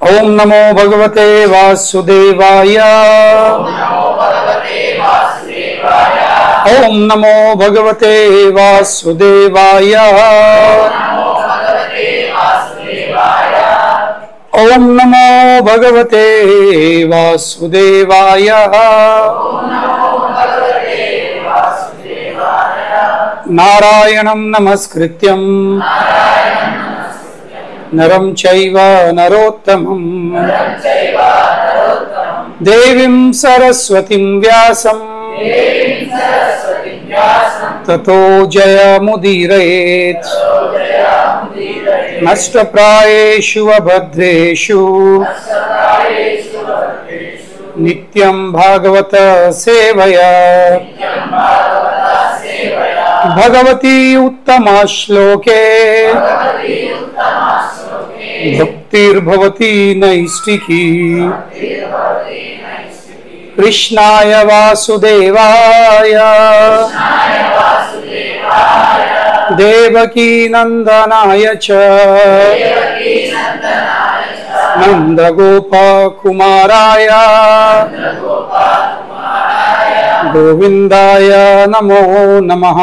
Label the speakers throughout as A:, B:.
A: ओम नमो भगवते वासुदेवाय। ओम नमो भगवते वासुदेवाय। ओम नमो भगवते वासुदेवाय। नारायणं नमस्कृत्यं नरं चैव नरोत्तमं देवीं सरस्वतीं व्यासं ततो जयमुदीरयेत्। नष्टप्रायेषु अभद्रेषु नित्यं भागवत सेवया भगवती उत्तमा श्लोके भक्तिर्भवती नैष्टिकी। कृष्णाय वासुदेवाय देवकी नंदनाय च नंदगोपकुमाराय गोविंदाय नमो नमः।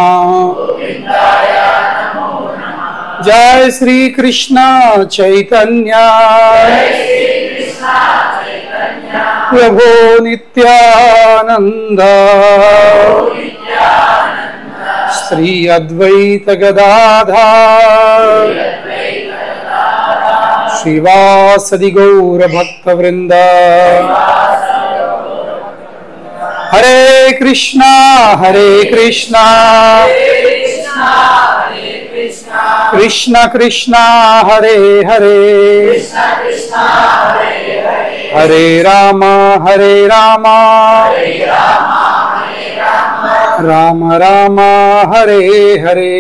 A: जय श्री कृष्ण चैतन्य प्रभो नित्यानंद श्री अद्वैत गदाधर श्रीवासदि गौर भक्तवृंद। हरे कृष्णा कृष्ण कृष्ण हरे हरे हरे राम राम राम हरे हरे।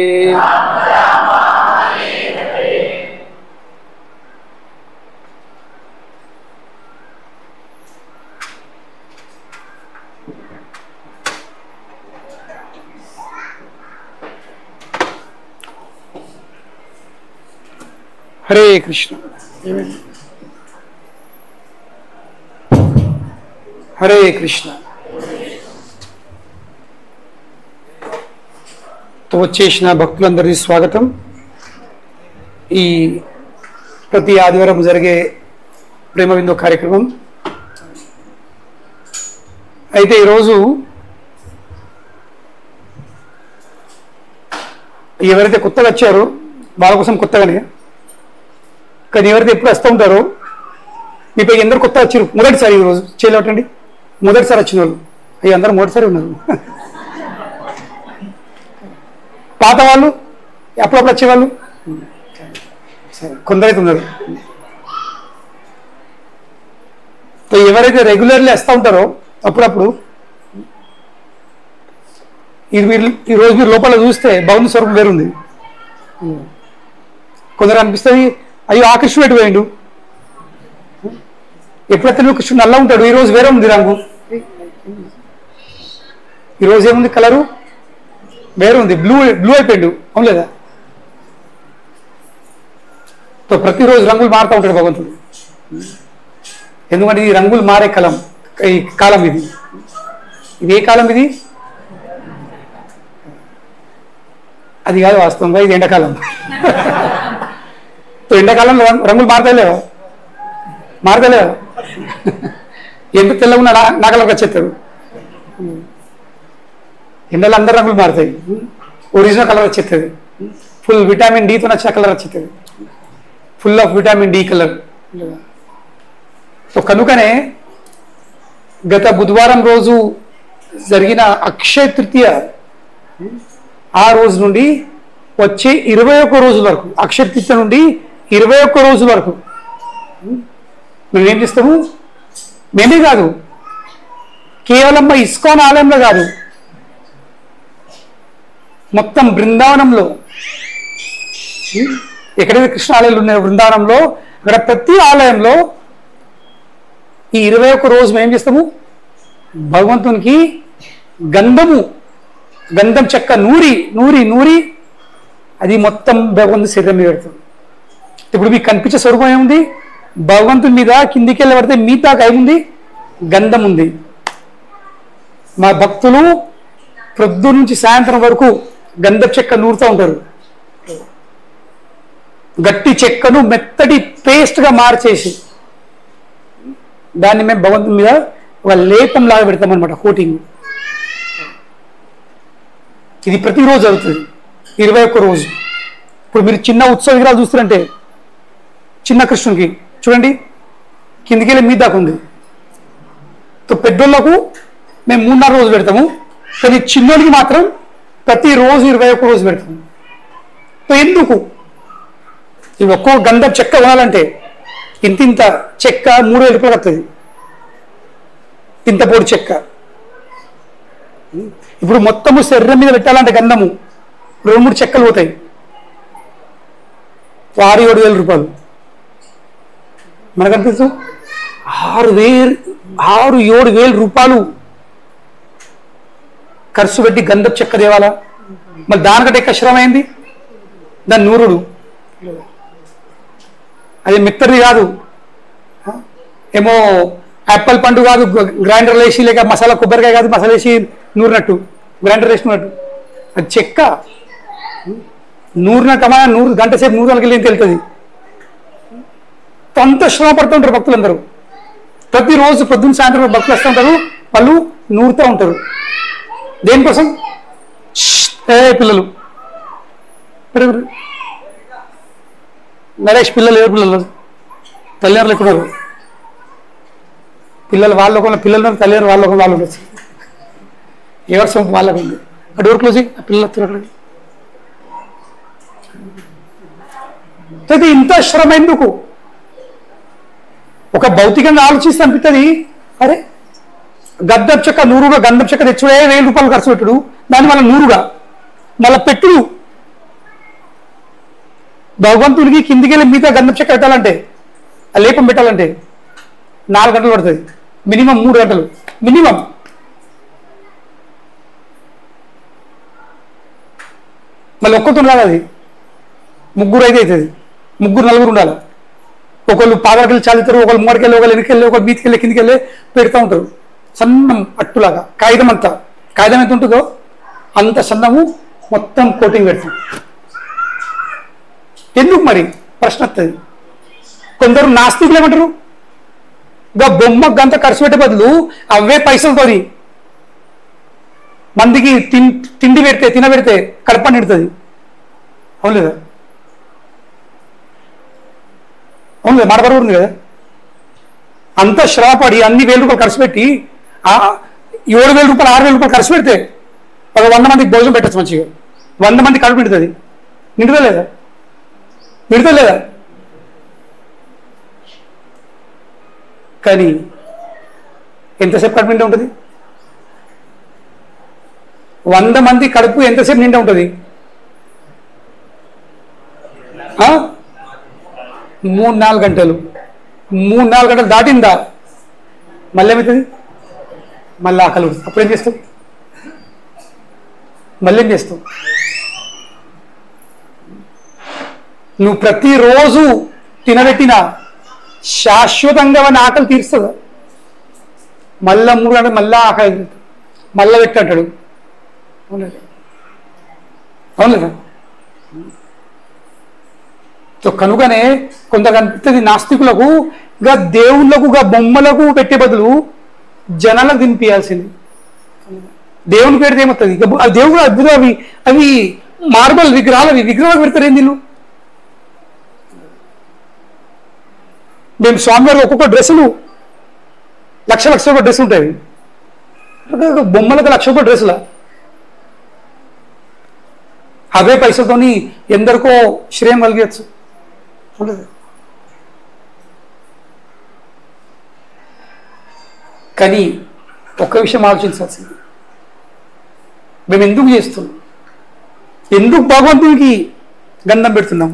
A: हरे कृष्ण हरे कृष्ण। तो వచ్చేసిన భక్తులందరికీ స్వాగతం। ఈ ప్రతి ఆదివారం జరిగే ప్రేమ విందు కార్యక్రమం అయితే ఈరోజు ఎవరైతే కొత్తగా వచ్చారో వాళ్ళ కోసం కొత్తగానే, కానీ ఎవరైతే ఎప్పుడు వస్తూ ఉంటారో మీపై ఎందరూ కొత్త వచ్చారు మొదటిసారి ఈరోజు చేయలేటండి, మొదటిసారి వచ్చిన వాళ్ళు అవి అందరూ మొదటిసారి ఉన్నారు। పాత వాళ్ళు అప్పుడప్పుడు వచ్చేవాళ్ళు కొందరైతే ఉన్నారు। ఎవరైతే రెగ్యులర్లీ వస్తూ ఉంటారో అప్పుడప్పుడు ఇది మీరు ఈరోజు మీరు లోపల చూస్తే భవన స్వరూపం వేరుంది। కొందరు అనిపిస్తుంది అయ్యో ఆ కృష్ణుడు ఎటు పోయిండు, ఎప్పుడైతే నువ్వు కృష్ణుడు నల్ల ఉంటాడు, ఈరోజు వేరే ఉంది రంగు, ఈరోజు ఏముంది కలరు వేరే ఉంది, బ్లూ అయిపోయిండు, అవును లేదా? తో ప్రతిరోజు రంగులు మారుతూ ఉంటాడు భగవంతుడు, ఎందుకంటే ఈ రంగులు మారే ఈ కాలం ఇది ఏ కాలం ఇది? అది కాదు వాస్తవంగా, ఇది ఎండాకాలం। ఎండాకాలంలో రంగులు మారతలేవా? ఎంత తెల్లగా ఉన్నా నా కలర్కి వచ్చేస్తాడు। ఎండలో అందరు రంగులు మారుతాయి, ఒరిజినల్ కలర్ వచ్చేస్తుంది, ఫుల్ విటమిన్ డితో వచ్చిన కలర్ వచ్చేస్తుంది, full of vitamin D colour. So కనుకనే గత బుధవారం రోజు జరిగిన అక్షయ తృతీయ ఆ రోజు నుండి వచ్చే 21 రోజుల వరకు, అక్షయ తృతీయ నుండి 21 రోజుల వరకు మేము ఏం చేస్తాము? మేమే కాదు, కేవలం మా ఇస్కాన్ ఆలయంలో కాదు, మొత్తం బృందావనంలో ఎక్కడైతే కృష్ణ ఆలయాలు ఉన్నాయో బృందావనంలో అక్కడ ప్రతి ఆలయంలో ఈ 21 రోజు మేము ఏం చేస్తాము? భగవంతునికి గంధం చెక్క నూరి నూరి నూరి అది మొత్తం భగవంతుని శరీరం మీద పెడతాం। ఇప్పుడు మీకు కనిపించే స్వరూపం ఏముంది? భగవంతుని మీద కిందికి వెళ్ళి పడితే మీతాకు ఏముంది, గంధం ఉంది. మా భక్తులు ప్రొద్దు నుంచి సాయంత్రం వరకు గంధపు చెక్క నూరుతూ ఉంటారు. గట్టి చెక్కను మెత్తటి పేస్ట్గా మార్చేసి దాన్ని మేము భగవంతుని మీద ఒక లేపం లాగా పెడతామన్నమాట, కోటింగ్. ఇది ప్రతిరోజు అవుతుంది, 21 రోజు. ఇప్పుడు మీరు చిన్న ఉత్సవ విగ్రహాలు చూస్తారంటే చిన్న కృష్ణునికి చూడండి కిందికి వెళ్ళి మీ దాకా ఉంది. పెద్దోళ్ళకు మేము 3-4 రోజులు పెడతాము, కానీ చిన్నోడికి మాత్రం ప్రతిరోజు 21 రోజు పెడతాము. ఎందుకు? ఇవి ఒక్కో గంధపు చెక్క కొనాలంటే ఇంత చెక్క 3,000 రూపాయలు వస్తుంది, ఇంత పొడి చెక్క. ఇప్పుడు మొత్తము శరీరం మీద పెట్టాలంటే గంధము 2-3 చెక్కలు పోతాయి, 6-7 రూపాయలు. మనకు అనిపిస్తూ 6-7 రూపాయలు ఖర్చు పెట్టి గంధపు చెక్క తేవాలా? మళ్ళీ దానికంటే ఎక్కువ శ్రమ అయింది దాని నూరుడు. అది మిత్తది కాదు, ఏమో యాపిల్ పండు కాదు, గ్రైండర్లో వేసి లేక మసాలా కొబ్బరికాయ కాదు మసాలా వేసి నూరినట్టు, గ్రైండర్ వేసినట్టు. అది చెక్క నూరినట్టమా, 100 గంట సేపు 100 గంటలకి వెళ్ళి తెలుస్తుంది. అంత శ్రమ పడుతుంటారు భక్తులందరూ. ప్రతిరోజు పొద్దున్న సాయంత్రం భక్తులు వస్తూ ఉంటారు, వాళ్ళు నూరుతూ ఉంటారు. దేనికోసం? పిల్లలు నరేష్ పిల్లలు, ఎవరు పిల్లలు? తల్లిదండ్రులు ఎక్కున్నారు. పిల్లలు వాళ్ళ ఒక పిల్లలు, తల్లిదండ్రులు వాళ్ళ ఒక వాళ్ళు ఉండొచ్చు. ఎవరి సొంత వాళ్ళకు ఉంది. ఆ డోర్ క్లోజింగ్, ఆ పిల్లలు అక్కడ. అయితే ఇంత శ్రమ ఎందుకు? ఒక భౌతికంగా ఆలోచిస్తే అనిపిస్తుంది, అరే గంధపు చెక్క 100గా గంధపు చెక్క తెచ్చుడే 1000 రూపాయలు ఖర్చు పెట్టుడు, దాని వల్ల 100గా మళ్ళీ పెట్టుడు. భగవంతుడికి కిందికి వెళ్ళి మిగతా గంధపు చెక్క పెట్టాలంటే, ఆ లేపం పెట్టాలంటే 4 గంటలు పడుతుంది, మినిమం 3 గంటలు మినిమం. మళ్ళీ ఒక్కతో రాదు, అది 3 అయితే అవుతుంది, 3-4 ఉండాలి. ఒకళ్ళు పాదకెళ్ళి చాలుతారు, ఒకళ్ళు మూడకెళ్ళి, ఒకళ్ళు వెనకెళ్ళి, ఒకళ్ళు బీతికెళ్ళి కిందికి వెళ్ళి పెడతా ఉంటారు. సన్నం అట్టులాగా కాగితం అంతా, కాగితం ఎంత ఉంటుందో అంత సన్నము మొత్తం కోటింగ్ పెడతాం. ఎందుకు మరి ప్రశ్న వస్తుంది. కొందరు నాస్తికులు ఏమంటారు, ఇంకా బొమ్మ గంత ఖర్చు పెట్టే బదులు అవే పైసలతో మందికి తిండి పెడితే తినబెడితే కడప నిడుతుంది. అవును లేదా? అవును లేదా? మాట బరువు ఉంది కదా. అంత శ్రమపడి అన్ని 1000 రూపాయలు ఖర్చు పెట్టి 7,000 రూపాయలు 6,000 రూపాయలు ఖర్చు పెడితే ఒక 100 మందికి భోజనం పెట్టచ్చు మంచిగా. 100 మంది కడుపు నిండుతుంది. నిండుదా లేదా? నిండుతా లేదా? కానీ ఎంతసేపు కడుపు నిండా ఉంటుంది? 100 మంది కడుపు ఎంతసేపు నిండా ఉంటుంది? 3-4 గంటలు. 3-4 గంటలు దాటిందా మళ్ళీ ఏమవుతుంది? మళ్ళీ ఆకలి ఉంటుంది. అప్పుడు ఏం చేస్తావు? మళ్ళీ ఏం చేస్తావు? నువ్వు ప్రతిరోజు తినబెట్టిన శాశ్వతంగా వాడిని ఆకలి తీరుస్తుందా? మళ్ళా 3 గంటలు మళ్ళా ఆకలి మళ్ళా పెట్టంటాడు. అవును లేదా? కనుకనే కొంత కనిపిస్తుంది నాస్తికులకు, గా దేవుళ్ళకు గా బొమ్మలకు పెట్టే బదులు జనాలకు తినిపించాల్సింది. దేవుని పెడితే ఏమవుతుంది? దేవుడు అద్భుతం. అవి మార్బల్ విగ్రహాలు, అవి విగ్రహాలకు పెడతారు. ఏం వీళ్ళు? మేము స్వామివారు ఒక్కొక్క డ్రెస్సులు లక్ష రూపాయల డ్రెస్ ఉంటాయి, బొమ్మలకు 1,00,000 రూపాయల డ్రెస్సులా? అవే పైసలతోని ఎందరికో శ్రేయం కలిగచ్చు. కానీ ఒక్క విషయం ఆలోచించాల్సింది, మేము ఎందుకు చేస్తున్నాం? ఎందుకు భగవంతునికి గంధం పెడుతున్నాం?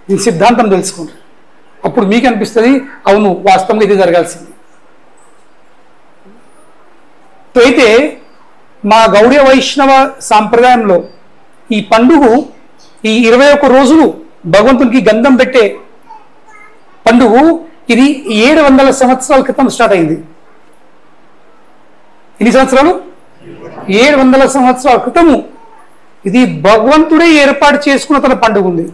A: దీని సిద్ధాంతం తెలుసుకోండి. అప్పుడు మీకు అనిపిస్తుంది, అవును వాస్తవంగా ఇది జరగాల్సింది. అయితే మా గౌడీయ వైష్ణవ సాంప్రదాయంలో ఈ పండుగ, ఈ 21 రోజులు భగవంతునికి గంధం పెట్టే పండుగ ఇది 700 సంవత్సరాల క్రితం స్టార్ట్ అయింది. ఎన్ని సంవత్సరాలు? 700 సంవత్సరాల క్రితము ఇది భగవంతుడే ఏర్పాటు చేసుకున్న తన పండుగ ఉంది.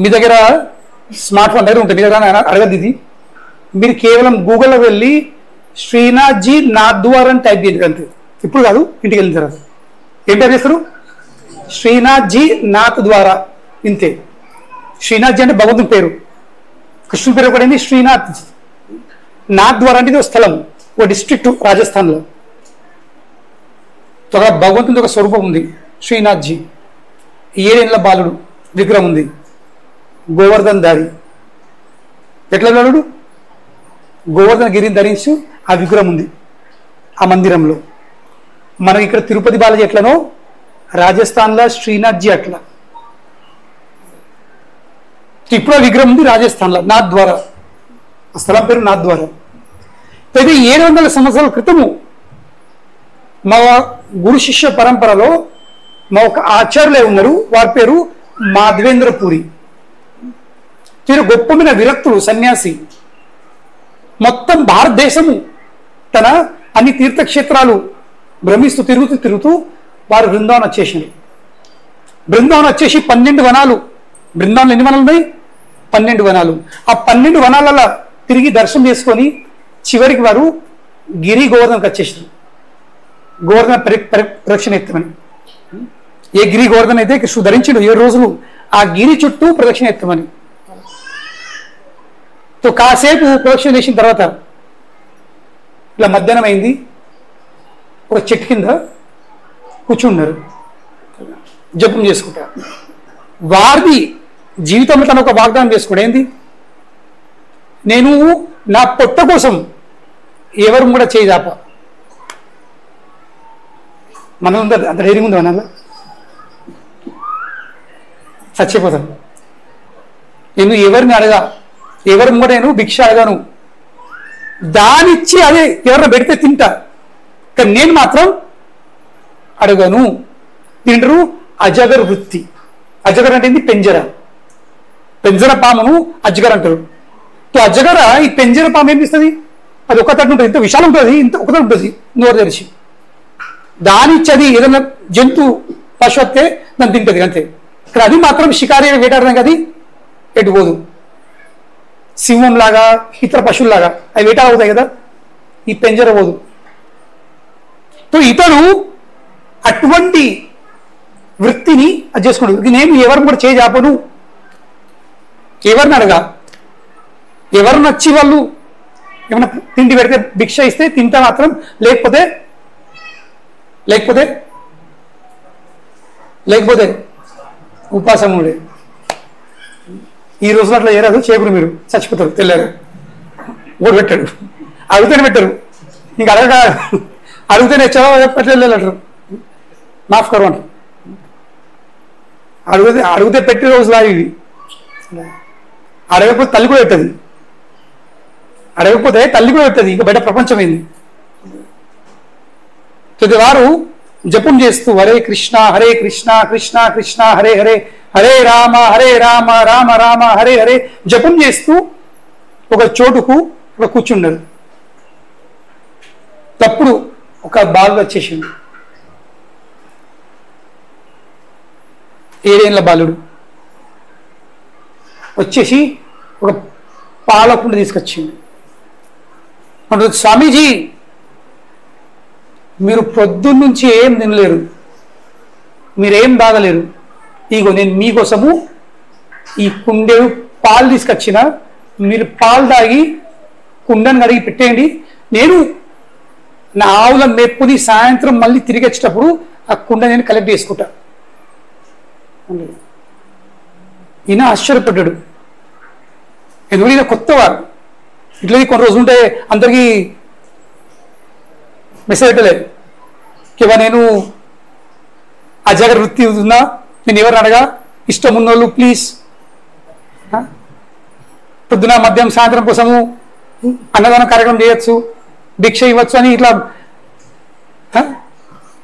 A: మీ దగ్గర స్మార్ట్ ఫోన్ దగ్గర ఉంటుంది, మీ దగ్గర అడగద్దు ఇది. మీరు కేవలం గూగుల్లో వెళ్ళి శ్రీనాథ్జీ నాథ్వార్ అని టైప్ చేయండి అంతే. ఇప్పుడు కాదు, ఇంటికి వెళ్ళిన తర్వాత ఏం టైప్ చేస్తారు? శ్రీనాథ్జీ నాథ్ ద్వారా, ఇంతే. శ్రీనాథ్జీ అంటే భగవంతుని పేరు, కృష్ణుని పేరు ఒకటి శ్రీనాథ్. నాథ్ ద్వారా అంటే ఇది ఒక స్థలం, ఒక డిస్ట్రిక్ట్ రాజస్థాన్లో. భగవంతుని ఒక స్వరూపం ఉంది శ్రీనాథ్జీ. 7 ఏళ్ల బాలుడు విగ్రహం ఉంది, గోవర్ధన్ దారి. ఎట్లా బాలుడు? గోవర్ధన గిరిని ధరించి ఆ విగ్రహం ఉంది ఆ మందిరంలో. మనం ఇక్కడ తిరుపతి బాలాజీ ఎట్లనో రాజస్థాన్లో శ్రీనాథ్జీ అట్లా. ఇప్పుడు ఆ విగ్రహం ఉంది రాజస్థాన్లో, నాథ్ ద్వారా. ఆ స్థలం పేరు నాథ్ ద్వారా. అయితే 700 సంవత్సరాల క్రితము మా గురు శిష్య పరంపరలో మా ఒక ఆచార్యులే ఉన్నారు, వారి పేరు మాధవేంద్రపురి. వీరు గొప్పమైన విరక్తులు, సన్యాసి. మొత్తం భారతదేశము తన అన్ని తీర్థక్షేత్రాలు భ్రమిస్తూ తిరుగుతూ వారు బృందావనం వచ్చేసింది. బృందావనం వచ్చేసి 12 వనాలు. బృందావనం ఎన్ని వనాలు ఉన్నాయి? 12 వనాలు. ఆ 12 వనాలలో తిరిగి దర్శనం చేసుకొని చివరికి వారు గిరి గోవర్ధనకు వచ్చేసారు. గోవర్ధన ప్రదక్షిణ ఎత్తమని. ఏ గిరి గోవర్ధన అయితే కృష్ణుడు ధరించాడు 7 రోజులు, ఆ గిరి చుట్టూ ప్రదక్షిణ ఎత్తమని. కాసేపు ప్రదక్షిణ చేసిన తర్వాత ఇలా మధ్యాహ్నం అయింది, ఒక చెట్టు కింద కూర్చున్నారు, జపం చేసుకుంటారు. వారిది జీవితంలో తన ఒక వాగ్దానం చేసుకోండి. ఏంది? నేను నా పొట్ట కోసం ఎవరు కూడా చేయదాప. మనం ఉందా అంత ధైర్యం ఉందా? అన్న చచ్చిపోతాను. నేను ఎవరిని అడగా, ఎవరి కూడా నేను భిక్ష అడగాను, దానిచ్చి అదే ఎవరైనా పెడితే తింటా, కానీ నేను మాత్రం అడగను. తింటారు అజగర్ వృత్తి. అజగర్ అంటే ఏంటి? పెంజర. పెంజర పామును అజగర్ అంటారు. అజగర ఈ పెంజర పాము ఏం చేస్తుంది? అది ఒక తట్టు ఉంటుంది, ఇంత విశాలం ఉంటుంది, ఇంత ఒక తట్టు ఉంటుంది నోరు తెరిచి. దానిచ్చది ఏదైనా జంతు పశు వస్తే దాన్ని తింటుంది అంతే. ఇక్కడ అది మాత్రం షికారి వేటాడడం కదా, ఎటు పోదు. సింహం లాగా ఇతర పశువులాగా అవి వేటాడవుతాయి కదా, ఈ పెంజర పోదు. ఇతడు అటువంటి వృత్తిని అది చేసుకుంటాడు. నేను ఎవరిని కూడా చేయజాపను, ఎవరిని అడగా, ఎవరు నచ్చి వాళ్ళు ఏమైనా తిండి పెడితే భిక్ష ఇస్తే తింటా మాత్రం, లేకపోతే లేకపోతే లేకపోతే ఉపాసం ఉండే. ఈ రోజులో అట్లా చేయరాదు, చేయకూడదు, మీరు చచ్చిపోతారు. తెల్లారు ఓడి పెట్టాడు, అడిగితేనే పెట్టారు, ఇంకా అడిగితేనే చదవట్లేదంటారు, మాఫ్ కరు అంటారు. అడిగితే పెట్టే రోజులా ఇవి. అడగకపోతే తల్లి కూడా పెట్టదు, అడగకపోతే తల్లి కూడా పెట్టదు. ఇంకా బయట ప్రపంచం ఏంది? వారు జపం చేస్తూ హరే కృష్ణ కృష్ణ కృష్ణ హరే హరే, హరే రామ రామ రామ హరే హరే జపం చేస్తూ ఒక చోటుకు ఒక కూర్చున్నారు. తప్పుడు ఒక బాలుడు వచ్చేసింది, 7 ఏళ్ల బాలుడు వచ్చేసి ఒక పాలకుండా తీసుకొచ్చింది. అంటే స్వామీజీ మీరు పొద్దున్న నుంచి ఏం తినలేరు, మీరేం తాగలేరు, ఇగో నేను మీకోసము ఈ కుండెడు పాలు తీసుకొచ్చిన, మీరు పాలు తాగి కుండను కడిగి పెట్టేయండి, నేను నా ఆవుల మెప్పుని సాయంత్రం మళ్ళీ తిరిగి వచ్చేటప్పుడు ఆ కుండ నేను కలెక్ట్ చేసుకుంటా. ఈయన ఆశ్చర్యపడ్డాడు, ఎందుకంటే ఈయన కొత్తవారు. ఇట్లా కొన్ని రోజులు ఉంటే అందరికీ మెసేజ్ పెట్టలేదు కివా నేను అజగర్ వృత్తి ఉందా, నేను ఎవరిని అడగా, ఇష్టం ఉన్నోళ్ళు ప్లీజ్ పొద్దున మధ్యాహ్నం సాయంత్రం కోసము అన్నదానం కార్యక్రమం చేయొచ్చు, భిక్ష ఇవ్వచ్చు అని ఇట్లా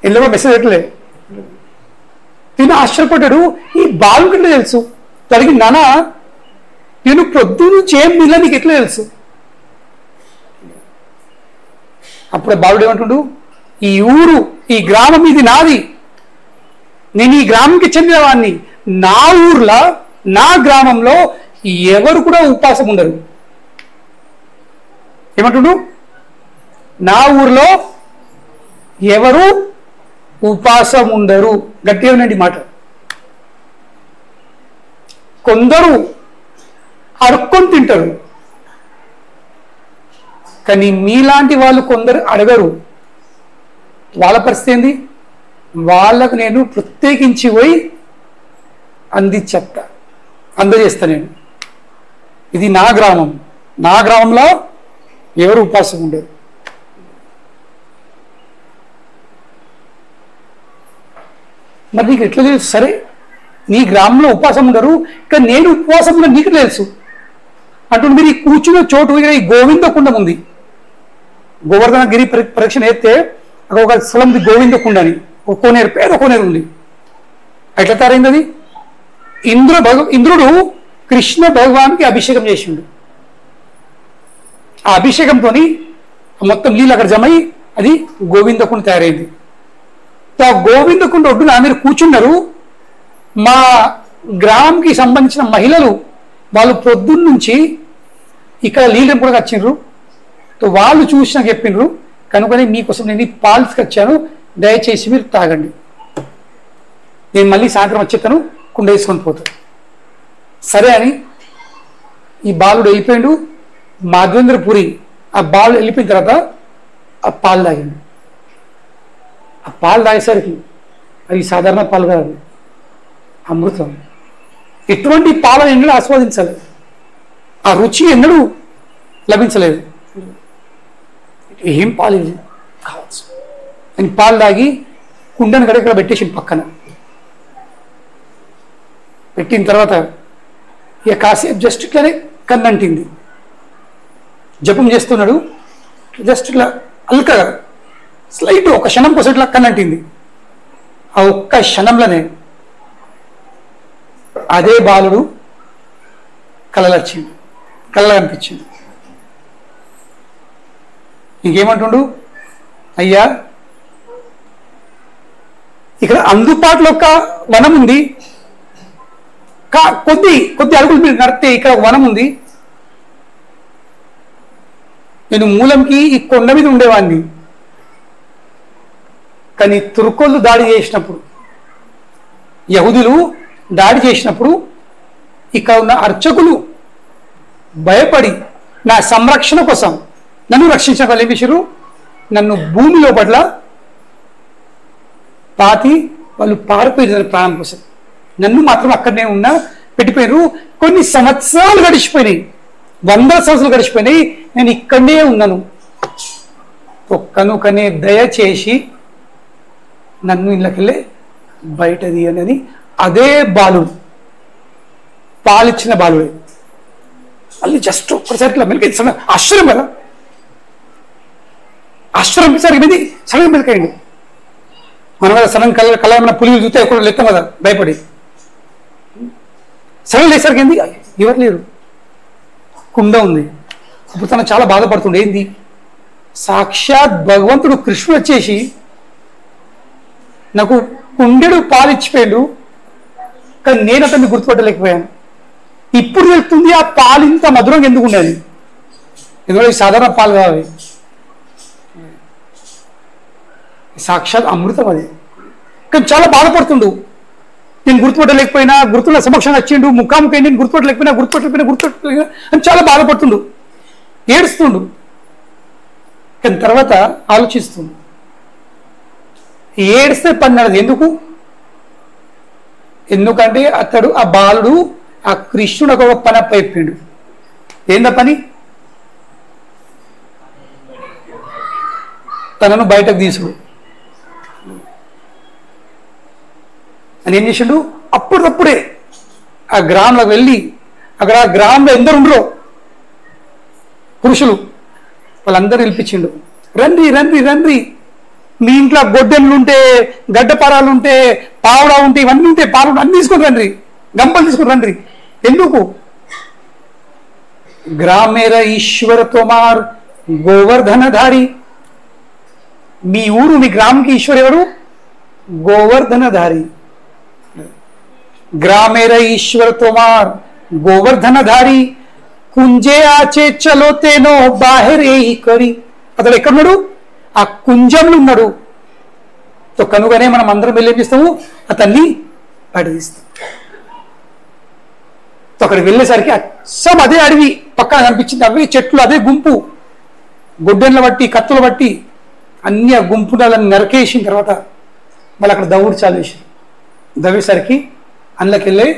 A: ఎందులో మెసేజ్ పెట్టలేదు. ఈయన ఆశ్చర్యపడ్డాడు, ఈ బాలుకి తెలుసు తడిగి నాన్న నేను ప్రొద్దు నుంచి ఏం తిన్నా నీకు ఎట్లా తెలుసు? అప్పుడు బాలుడు ఏమంటుండు, ఈ ఊరు ఈ గ్రామం ఇది నాది, నేను ఈ గ్రామంకి చెందినవాడిని, నా ఊర్లో నా గ్రామంలో ఎవరు కూడా ఉపాసం ఉండరు. ఏమంటుండు, నా ఊర్లో ఎవరు ఉపాసం ఉండరు. గట్టిగా వినండి మాట. కొందరు అడుక్కొని తింటారు, కానీ మీలాంటి వాళ్ళు కొందరు అడగరు. వాళ్ళ పరిస్థితి ఏంది? వాళ్ళకు నేను ప్రత్యేకించి పోయి అందజేస్తా. నేను ఇది నా గ్రామం, నా గ్రామంలో ఎవరు ఉపాసం ఉండరు. మరి నీకు ఎట్లా తెలుసు? సరే, నీ గ్రామంలో ఉపవాసం ఉండరు, కానీ నేను ఉపవాసం ఉన్నా నీకు తెలుసు అంటుండే. మీరు ఈ కూర్చున్న చోటు ఈ గోవిందకుండం ఉంది. గోవర్ధనగిరి పరీక్షణ ఎత్తే అక్కడ ఒక స్థలం ఉంది గోవిందకుండ అని, ఒక కోనేరు, పేద కోనేరు ఉంది. ఎట్లా తయారైంది అది? ఇంద్రుడు కృష్ణ భగవాన్కి అభిషేకం చేసిండు. ఆ అభిషేకంతో మొత్తం నీళ్ళు అక్కడ జమై అది గోవిందకుండ తయారైంది. ఆ గోవిందకుండ ఒడ్డున మీరు కూర్చున్నారు. మా గ్రామంకి సంబంధించిన మహిళలు వాళ్ళు పొద్దున్న నుంచి ఇక్కడ నీళ్ళు కూడా వచ్చిండ్రు. వాళ్ళు చూసి నాకు చెప్పిండ్రు, కనుకనే మీకోసం నేను పాలు తీసుకొచ్చాను, దయచేసి మీరు తాగండి, నేను మళ్ళీ సాయంత్రం వచ్చేస్తాను, కుండ వేసుకొని పోతాను. సరే అని ఈ బాలుడు వెళ్ళిపోయిండు. మాధవేంద్రపురి ఆ బాలుడు వెళ్ళిపోయిన తర్వాత ఆ పాలు తాగిండు. ఆ పాలు తాగేసరికి అవి సాధారణ పాలు కాదు, అమృతం. ఎటువంటి పాలను ఎన్నడూ ఆస్వాదించలేదు, ఆ రుచి ఎన్నడూ లభించలేదు. ఏం పాలు కావచ్చు అని పాలు తాగి కుండను గడక్కడ పెట్టేసి పక్కన పెట్టిన తర్వాత ఇక కాసేపు జస్ట్ ఇట్లానే కన్నంటింది. జపం చేస్తున్నాడు, జస్ట్ ఇట్లా అల్కగా స్లైట్ ఒక క్షణం కోసం ఇట్లా కన్నంటింది. ఆ ఒక్క క్షణంలోనే అదే బాలుడు కలలొచ్చింది, కళ్ళ కనిపించింది. ఇంకేమంటుండు, అయ్యా ఇక్కడ అందుబాటులో ఒక వనం ఉంది, కొద్ది అడుగులు మీరు నడితే ఇక్కడ ఒక వనం ఉంది. నేను మూలంకి ఈ కొండ మీద ఉండేవాడిని, కానీ తుర్కోళ్ళు దాడి చేసినప్పుడు, యహూదులు దాడి చేసినప్పుడు ఇక్కడ ఉన్న అర్చకులు భయపడి నా సంరక్షణ కోసం నన్ను రక్షించిన వాళ్ళు ఏం చేశారు, నన్ను భూమిలో పట్ల పాతి వాళ్ళు పారిపోయారు ప్రాణం కోసం. నన్ను మాత్రం అక్కడనే ఉన్నా పెట్టిపోయారు. కొన్ని సంవత్సరాలు గడిచిపోయినాయి, 100 సంవత్సరాలు గడిచిపోయినాయి, నేను ఇక్కడనే ఉన్నాను. కనుకనే దయచేసి నన్ను ఇళ్ళకెళ్ళి బయట తీయనని అదే బాలుడు, పాలిచ్చిన బాలుడే మళ్ళీ జస్ట్ ఒక్కసారి ఇట్లా మెలికి ఆశ్చర్యం కదా, ఆశ్చర్యం సరిపోయింది. సడన్ మెలికైంది. మనం కదా సడన్ కళ్ళ ఏమైనా పులిలు చూస్తే ఎక్కడ లెత్తాం కదా భయపడి, సడన్ లేసరికి ఏంది, ఎవరు లేరు, కుండ ఉంది. అప్పుడు తను చాలా బాధపడుతుండే. ఏంది, సాక్షాత్ భగవంతుడు కృష్ణుడు వచ్చేసి నాకు కుండెడు పాలిచ్చిపోయాడు, కానీ నేను అతన్ని గుర్తుపట్టలేకపోయాను. ఇప్పుడు వెళ్తుంది ఆ పాలు ఇంత మధురంగా ఎందుకు ఉండేది? ఎందుకంటే సాధారణ పాలు కావాలి, సాక్షాత్ అమృతం అది. కానీ చాలా బాధపడుతుండు. నేను గుర్తుపట్టలేకపోయినా, గుర్తున్న సమక్షంగా వచ్చిండు, ముఖాముఖి నేను గుర్తుపట్టలేకపోయినా అని చాలా బాధపడుతుండు, ఏడుస్తుండు. కానీ తర్వాత ఆలోచిస్తుండు, ఏడిస్తే పని నడదు. ఎందుకంటే అతడు ఆ బాలుడు ఆ కృష్ణుడు ఒక పని అప్పచెప్పిండు. ఏందా పని? తనను బయటకు తీసుడు అని ఏం చేసిండు, అప్పుడప్పుడే ఆ గ్రామంలోకి వెళ్ళి అక్కడ ఆ గ్రామంలో ఎందరు ఉండరో పురుషులు వాళ్ళందరూ పిలిపించిండు. రండి రండి రండి, మీ ఇంట్లో గొడ్డెళ్ళు ఉంటే, గడ్డపారాలు ఉంటే, పావుడా ఉంటే, ఇవన్నీ ఉంటే పాలు అన్ని తీసుకుని రండి, గంపలు తీసుకుని రండి, ఎందుకు? గ్రామేర ఈశ్వర తోమార్ గోవర్ధనధారి. మీ ఊరు, మీ గ్రామంకి ఈశ్వరు ఎవరు? గోవర్ధనధారి. గ్రామేర ఈశ్వర తోమార్ గోవర్ధనధారి కుంజే ఆచే చలోతేనో బాహరే కరి. అతడు ఎక్కడున్నాడు? ఆ కుంజంలో ఉన్నాడు. సో కనుకనే మనం అందరం వెళ్ళి ఏం చేస్తాము? అతన్ని పడదీస్తాం. సో అక్కడికి వెళ్ళేసరికి అచ్చం అదే అడవి పక్కన కనిపించింది, అవే చెట్లు, అదే గుంపు, గొడ్డెన్ల బట్టి కత్తులు బట్టి అన్ని ఆ గుంపులను నరకేసిన తర్వాత మళ్ళీ అక్కడ దవ్వుడు చాలు వేసి దవ్వేసరికి అందులోకి వెళ్ళి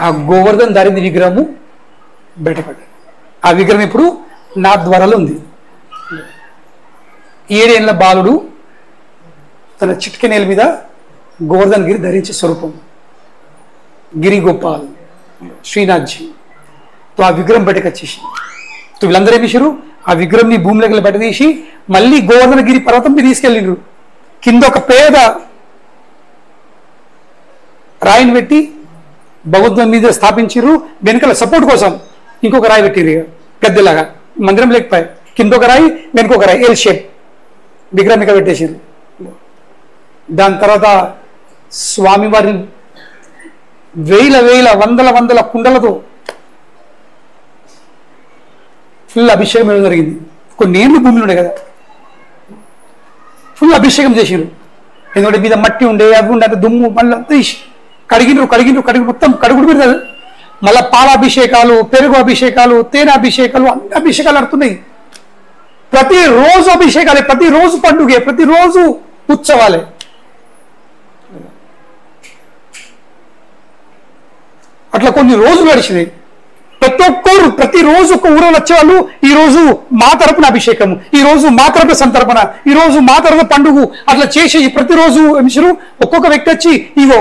A: ఆ గోవర్ధన్ ధారింది విగ్రహము బయటపడ్డాడు. ఆ విగ్రహం ఇప్పుడు నా ద్వారాలో ఉంది. 7 ఏళ్ల బాలుడు తన చిట్కెనేల మీద గోవర్ధన్ గిరి ధరించే స్వరూపం గిరి గోపాల్ శ్రీనాథ్జీ. తో ఆ విగ్రహం బయటకు వచ్చేసి వీళ్ళందరూ ఏం చేశారు? ఆ విగ్రహంని భూమిలోకి బయట తీసి మళ్ళీ గోవర్ధన గిరి పర్వతం మీద తీసుకెళ్ళిండ్రు. కింద ఒక పేద రాయిని పెట్టి భగవద్గీత మీద స్థాపించారు. వెనుకల సపోర్ట్ కోసం ఇంకొక రాయి పెట్టిరు, గద్దెలాగా. మందిరం లేకపోయి కింద ఒక రాయి, వెనుక ఒక రాయి, ఎల్ షేప్ విగ్రహం ఇక పెట్టేసారు. దాని తర్వాత స్వామివారిని వేల వేల వందల కుండలతో ఫుల్ అభిషేకం ఇవ్వడం జరిగింది. కొన్ని ఏళ్ళు భూమిలో ఉండే కదా, ఫుల్ అభిషేకం చేసారు. ఎందుకంటే మీద మట్టి ఉండే, అవి ఉండే, దుమ్ము మళ్ళీ తీసి కడిగిన మొత్తం కడుగుడు మీద మళ్ళీ పాల అభిషేకాలు, పెరుగు అభిషేకాలు, తేనె అభిషేకాలు, అన్ని అభిషేకాలు నడుతున్నాయి. ప్రతిరోజు అభిషేకాలే, ప్రతిరోజు పండుగే, ప్రతిరోజు ఉత్సవాలే. అట్లా కొన్ని రోజులు గడిచినాయి. ప్రతి ఒక్కరు ప్రతిరోజు ఒక ఊరు వచ్చేవాళ్ళు, ఈ రోజు మా తరపున అభిషేకము, ఈ రోజు మా తరపున సంతర్పణ, ఈ రోజు మా తరపున పండుగ, అట్లా చేసే ప్రతిరోజు మనుషులు ఒక్కొక్క వ్యక్తి వచ్చి ఇగో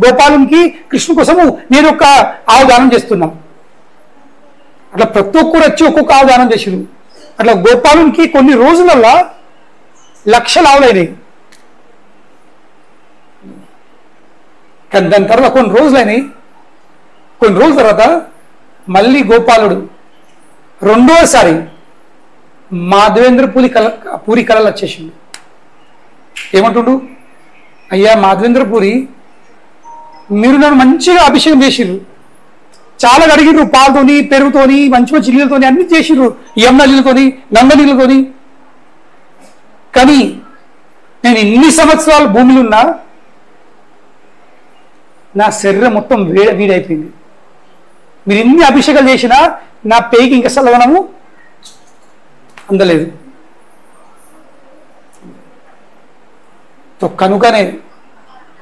A: గోపాలునికి కృష్ణు కోసము నేను ఒక ఆవు దానం చేస్తున్నా. అట్లా ప్రతి ఒక్కరు వచ్చి ఒక్కొక్క ఆవు దానం చేసిరు. అట్లా గోపాలునికి కొన్ని రోజులల్లా లక్షల ఆవులైనాయి. కానీ దాని తర్వాత కొన్ని రోజులైనాయి. కొన్ని రోజుల తర్వాత మళ్ళీ గోపాలుడు రెండోసారి మాధవేంద్ర పూరి కళలు వచ్చేసిండు. ఏమంటుండు? అయ్యా మాధవేంద్రపురి, మీరు నన్ను మంచిగా అభిషేకం చేసిర్రు, చాలా అడిగిర్రు, పాలతోని పెరుగుతోని మంచి మంచి నీళ్ళతోని అన్ని చేసిర్రు, యమున నీళ్ళతోని గంగ నీళ్ళతోని. కానీ నేను ఇన్ని సంవత్సరాలు భూమిలో ఉన్నా నా శరీరం మొత్తం వీడైపోయింది. మీరు ఎన్ని అభిషేకాలు చేసినా నా పేకి ఇంకా సలవనము అందలేదు. కనుకనే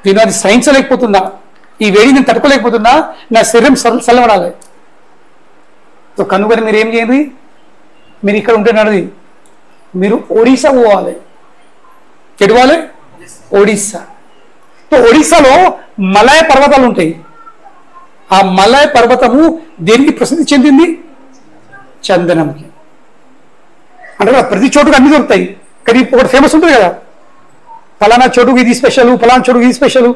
A: నేను అది సహించలేకపోతున్నా, ఈ వేడి నేను తట్టుకోలేకపోతున్నా, నా శరీరం చల్లబడాలి. కనుకని మీరు ఏం చేయండి? మీరు ఇక్కడ ఉంటున్నది, మీరు ఒడిశా పోవాలి. ఎటు పోవాలి? ఒడిశా. ఒడిశాలో మలయ పర్వతాలు ఉంటాయి. ఆ మలయ పర్వతము దేనికి ప్రసిద్ధి చెందింది? చందనంకి. అంటే ప్రతి చోటుకు అన్ని దొరుకుతాయి, కానీ ఒకటి ఫేమస్ ఉంటుంది కదా, ఫలానా చోటుకు ఇది స్పెషల్, ఫలానా చోటుకు ఇది స్పెషల్.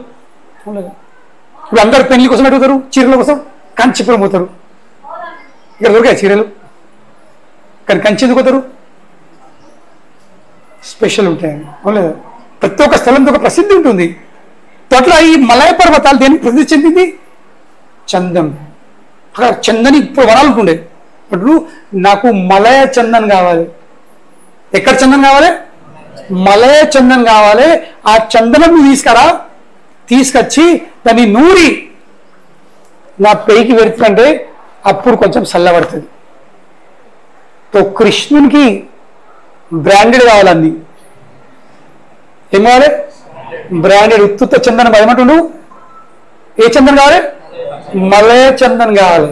A: ఇప్పుడు అందరు పెళ్లి కోసం అడుగుతారు, చీరల కోసం కంచిపురం పోతారు. ఇక్కడ దొరికాయి చీరలు, కానీ కంచి ఎందుకు పోతారు? స్పెషల్ ఉంటాయని. అవును, ప్రతి ఒక్క స్థలంతో ఒక ప్రసిద్ధి ఉంటుంది. అట్లా ఈ మలయ పర్వతాలు దేనికి ప్రసిద్ధి చెందింది? చందం. అక్కడ చందని ఇప్పుడు వనాలు ఉంటుండే. అప్పుడు నాకు మలయ చందన్ కావాలి. ఎక్కడ చందన్ కావాలి? మలయ చందన్ కావాలి. ఆ చందనం తీసుకొచ్చి దాన్ని నూరి నా పేకి పెడుతుంటే అప్పుడు కొంచెం చల్లబడుతుంది. కృష్ణునికి బ్రాండెడ్ కావాలన్నీ. ఏం కావాలి? బ్రాండెడ్. ఉత్తుత్త చందనం ఏమంటుండు? ఏ చందనం కావాలి? మలయ చందన్ కావాలి.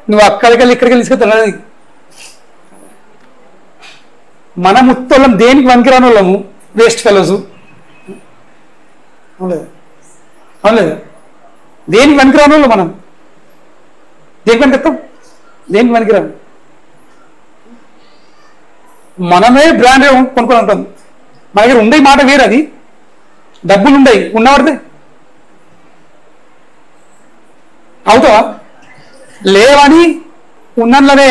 A: నువ్వు అక్కడికి వెళ్ళి ఇక్కడికి వెళ్ళి తీసుకెళ్తాను. మనం ఉత్తోళ్ళం దేనికి వనికిరాని వాళ్ళము, వేస్ట్ ఫెలోస్. అవునులేదా? దేనికి వనికిరాని వాళ్ళు మనం. దేనికి వనికెత్తాం? దేనికి వనికిరాము. మనమే బ్రాండెడ్ కొనుక్కొని ఉంటాం. మన దగ్గర ఉండే మాట వేరు, అది డబ్బులు ఉండయి ఉన్నవాడితే. అవుతావా? లేవని ఉన్నట్లనే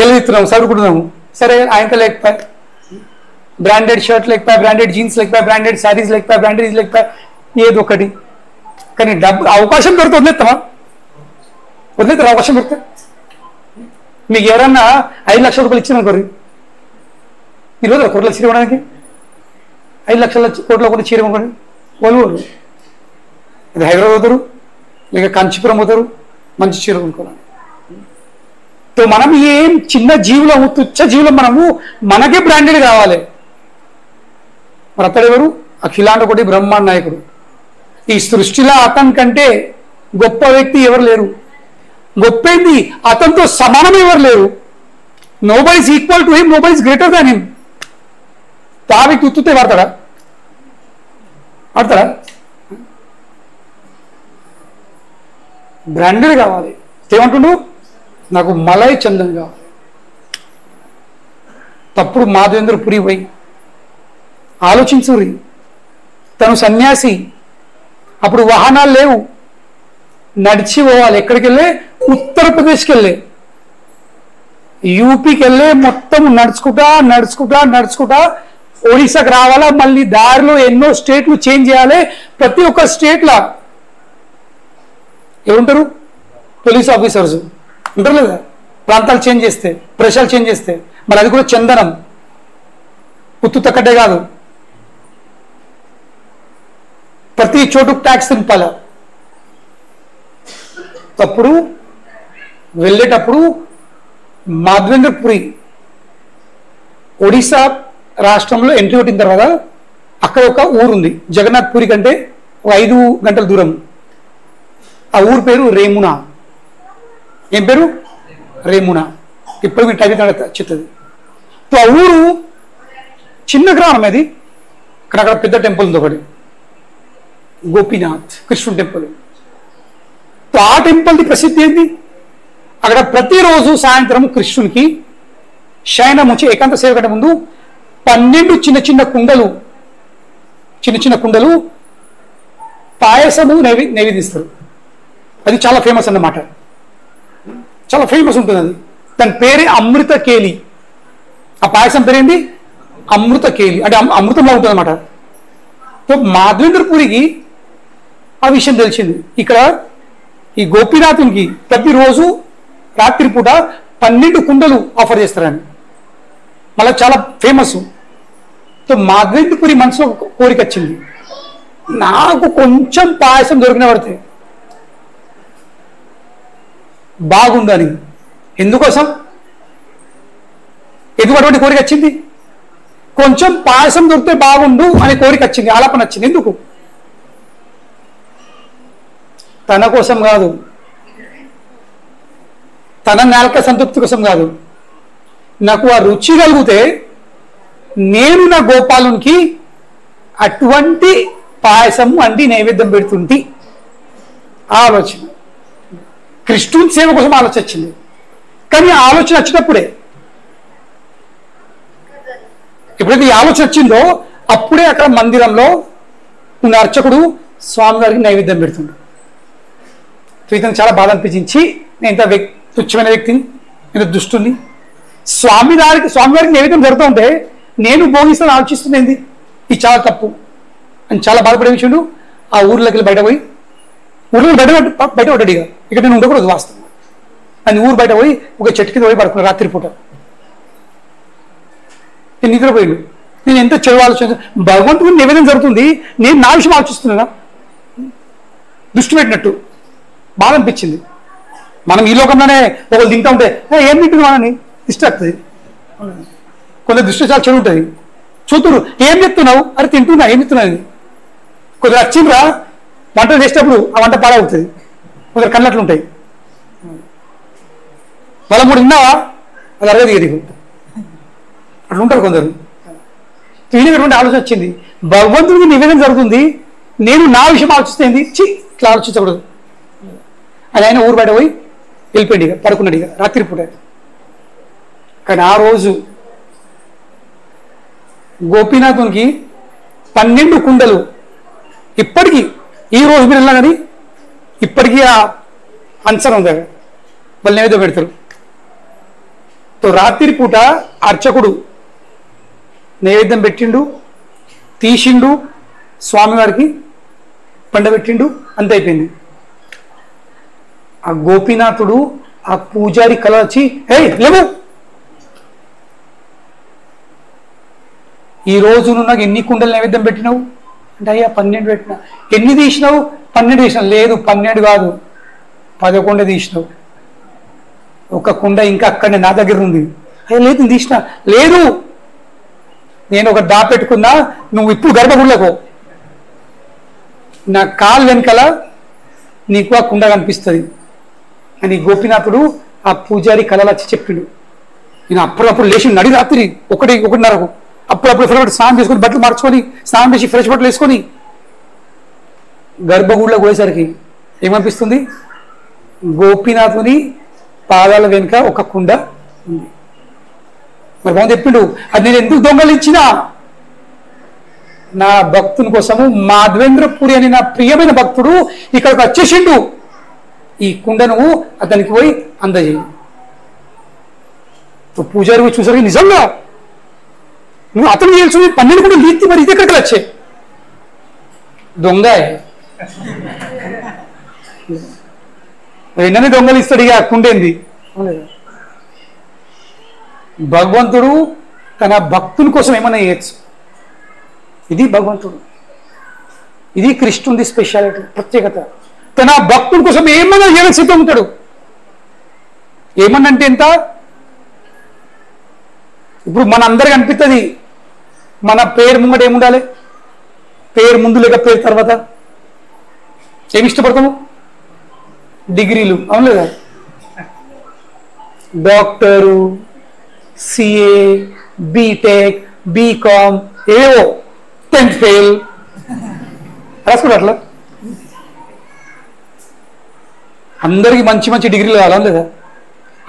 A: ఎలుగుతున్నాము, చదువుకుంటున్నాము. సరే ఆయనతో లేకపోయా, బ్రాండెడ్ షర్ట్ లేకపోయా, బ్రాండెడ్ జీన్స్ లేకపోయా, బ్రాండెడ్ శారీస్ లేకపోయా, బ్రాండెడ్ ఇది లేకపోయా, ఏదో ఒకటి. కానీ డబ్బు అవకాశం దొరికితే వదిలేస్తామా? వదిలేస్తారు అవకాశం దొరికితే. మీకు ఎవరన్నా 5 లక్షల రూపాయలు ఇచ్చారనుకోరు, మీరు వదలరు కోట్ల చీర ఇవ్వడానికి. 5 లక్షల కోట్ల కూడా చీర ఇవ్వకూడదు వాళ్ళు. అది హైదరాబాద్ పోతారు, లేక కంచిపురం పోతారు, మంచి చీర కొనుక్కోవాలి. మనం ఏం చిన్న జీవులం, తుచ్చ జీవులం, మనకే బ్రాండెడ్ కావాలి. మరి అతడు ఎవరు? అఖిలాండ కోటి బ్రహ్మాండ నాయకుడు. ఈ సృష్టిలో అతని కంటే గొప్ప వ్యక్తి ఎవరు లేరు. గొప్పేంది, అతనితో సమానం ఎవరు లేరు. Nobody is equal to him, nobody is greater than him. ఆ వ్యక్తి ఉత్తుతే వాడతాడా? ఆడతాడా? బ్రాండెడ్ కావాలి. ఏమంటుండు? నాకు మలై చందన్ కావాలి. తప్పుడు మాధవేంద్ర పురి పోయి ఆలోచించురి. తను సన్యాసి, అప్పుడు వాహనాలు లేవు, నడిచి పోవాలి. ఎక్కడికి వెళ్ళే? ఉత్తరప్రదేశ్కి వెళ్ళే, యూపీకి వెళ్ళే, మొత్తం నడుచుకుంటా నడుచుకుంటా నడుచుకుంటా ఒడిశాకి రావాలా. మళ్ళీ దారిలో ఎన్నో స్టేట్లు చేంజ్ చేయాలి. ప్రతి ఒక్క స్టేట్లా ఏముంటారు? పోలీస్ ఆఫీసర్స్ ఉంటారు లేదా? ప్రాంతాలు చేంజ్ చేస్తే, ప్రదేశాలు చేంజ్ చేస్తే, మరి అది కూడా చందనం, ఉత్తు తక్కటే కాదు. ప్రతి చోటుకు ట్యాక్స్ తింపాల. అప్పుడు వెళ్ళేటప్పుడు మాధవేంద్రపురి ఒడిశా రాష్ట్రంలో ఎంట్రీ కొట్టిన తర్వాత అక్కడ ఒక ఊరుంది, జగన్నాథ్ పూరి కంటే 5 గంటల దూరం. ఆ ఊరు పేరు రేమునా. ఏం పేరు? రేమునా. ఇప్పుడు మీరు టైప్ చెప్తుంది. ఆ ఊరు చిన్న గ్రామం, అది అక్కడ పెద్ద టెంపుల్ ఉంది ఒకటి, గోపీనాథ్ కృష్ణుడు టెంపుల్. ఆ టెంపుల్ది ప్రసిద్ధి ఏంటి? అక్కడ ప్రతిరోజు సాయంత్రం కృష్ణునికి శయనం వచ్చి ఏకాంత సేవ కంటే ముందు 12 చిన్న చిన్న కుండలు పాయసము నైవేదిస్తారు. అది చాలా ఫేమస్ అన్నమాట, చాలా ఫేమస్ ఉంటుంది అది. దాని పేరే అమృత కేలి. ఆ పాయసం పేరేంటి? అమృత కేలి, అంటే అమృతంలో ఉంటుంది అన్నమాట. సో మాధవేంద్రపురికి ఆ విషయం తెలిసింది. ఇక్కడ ఈ గోపీనాథునికి ప్రతిరోజు రాత్రిపూట 12 కుండలు ఆఫర్ చేస్తారని, మళ్ళీ చాలా ఫేమస్. సో మాధవేంద్రపురి మనసులో కోరిక వచ్చింది, నాకు కొంచెం పాయసం దొరికిన పడితే బాగుందని. ఎందుకోసం? అటువంటి కోరిక వచ్చింది? కొంచెం పాయసం దొరికితే బాగుండు అనే కోరిక వచ్చింది, ఆలాపన వచ్చింది. ఎందుకు? తన కోసం కాదు, తన నాలుక సంతృప్తి కోసం కాదు. నాకు ఆ రుచి కలిగితే నేను నా గోపాలునికి అటువంటి పాయసం వండి నైవేద్యం పెడుతుంటి. ఆలోచన కృష్ణుని సేవ కోసం ఆలోచన వచ్చింది. కానీ ఆలోచన వచ్చినప్పుడే, ఎప్పుడైతే ఈ ఆలోచన వచ్చిందో అప్పుడే అక్కడ మందిరంలో ఉన్న అర్చకుడు స్వామివారికి నైవేద్యం పెడుతున్నాడు. ఇతను చాలా బాధ అనిపించి, నేను ఇంత తుచ్చమైన వ్యక్తిని, నేను దుష్టుని, స్వామివారికి నైవేద్యం జరుగుతూ ఉంటే నేను భోగిస్తాను ఆలోచిస్తుంది ఏంది, ఇది చాలా తప్పు అని చాలా బాధపడే విషయం. ఆ ఊర్లోకి వెళ్ళి బయట పడ్డాడు. ఇక నేను ఉండకూడదు వాస్తవం అని ఊరు బయట పోయి ఒక చెట్టు కింద పోయి పడుకున్నాను రాత్రిపూట. నేను నిద్రపోయాడు. నేను ఎంత చెడు ఆలోచన, భగవంతుని నివేదన జరుగుతుంది, నేను నా విషయం ఆలోచిస్తున్నానా? దృష్టి పెట్టినట్టు బాధ అనిపించింది. మనం ఈ లోకంలోనే ఒకళ్ళు తింటూ ఉంటే ఏం తింటున్నామని డిస్ట్రాక్ట్ అవుతుంది. కొందరు దృష్టి చాలా చెడు ఉంటుంది. చూతురు ఏం చెప్తున్నావు, అరే తింటున్నా, ఏం చెప్తున్నాను. కొందరు వచ్చిండ్రా వంటలు చేసేటప్పుడు ఆ వంట పాడవుతుంది. కొందరు కళ్ళట్లు ఉంటాయి, వాళ్ళ మూడు విన్నావా అది అరగదు నీకు, అట్లా ఉంటారు కొందరు. తినేటువంటి ఆలోచన వచ్చింది, భగవంతుడికి నివేదన జరుగుతుంది, నేను నా విషయం ఆలోచిస్తుంది, ఇట్లా ఆలోచించకూడదు అని ఆయన ఊరు బయట పోయి వెళ్ళిపోయింది. ఇక పడుకున్నాడు ఇక రాత్రిపూట. కానీ ఆ రోజు గోపీనాథునికి 12 కుండలు, ఇప్పటికీ ఈ రోజు మీరు వెళ్ళినా కానీ ఇప్పటికీ ఆ అంచనా ఉంది, వాళ్ళు నైవేద్యం పెడతారు. రాత్రి పూట అర్చకుడు నైవేద్యం పెట్టిండు, తీసిండు, స్వామివారికి పండబెట్టిండు, అంత అయిపోయింది. ఆ గోపీనాథుడు ఆ పూజారి కళ వచ్చి, ఏయ్ లేవు, ఈ రోజు నువ్వు నాకు ఎన్ని కుండలు నైవేద్యం పెట్టినావు అంటే, అయ్యా 12 పెట్టినా. ఎన్ని తీసినావు? 12 తీసినావు. లేదు 12 కాదు, 11 తీసినావు. ఒక కుండ ఇంకా అక్కడనే నా దగ్గర ఉంది. అయ్యా లేదు తీసిన. లేదు, నేను ఒక దాపెట్టుకున్నా, నువ్వు ఇప్పుడు గర్భగుళ్ళకు నా కాలు వెనకాల నీకు ఆ కుండ కనిపిస్తుంది అని గోపీనాథుడు ఆ పూజారి కళలు వచ్చి చెప్పిండు. నేను అప్పుడప్పుడు లేచి నడి రాత్రి 1:30కు అప్పుడప్పుడు ఫ్రెష్ స్నానం చేసుకొని బట్టలు మార్చుకొని స్నానం చేసి ఫ్రెష్ బట్టలు వేసుకొని గర్భగుడిలోకి పోయేసరికి ఏమనిపిస్తుంది? గోపీనాథుని పాదాల వెనుక ఒక కుండ ఉంది. మరి బాగుంది చెప్పిండు, అది నేను ఎందుకు దొంగలించినా? నా భక్తుని కోసము మాధవేంద్రపురి అని నా ప్రియమైన భక్తుడు ఇక్కడికి వచ్చేసిండు, ఈ కుండ నువ్వు అతనికి పోయి అందజేయి. పూజారి చూసరికి నిజంగా నువ్వు అతను తెలుసు 12 కుండలు లీత్తి, మరి ఇది ఎక్కడికి వచ్చే? దొంగ ఎన్నని దొంగలు ఇస్తాడు, ఇక కుండేంది? భగవంతుడు తన భక్తుని కోసం ఏమైనా చేయొచ్చు. ఇది భగవంతుడు, ఇది కృష్ణుడి స్పెషాలిటీ, ప్రత్యేకత. తన భక్తుడి కోసం ఏమన్నా చేయడానికి సిద్ధం ఉంటాడు. ఏమన్నంటే ఎంత? ఇప్పుడు మన అందరికి అనిపిస్తుంది, మన పేరు ముంగట ఏముండాలి? పేరు ముందు లేక పేరు తర్వాత ఏమి ఇష్టపడతాము? డిగ్రీలు, అవును లేదా? డాక్టరు, సిఏ, బీటెక్, బీకామ్, ఏవో 10th ఫెయిల్ రాసుకుంటారు. అట్లా అందరికి మంచి మంచి డిగ్రీలు కావాలి లేదా?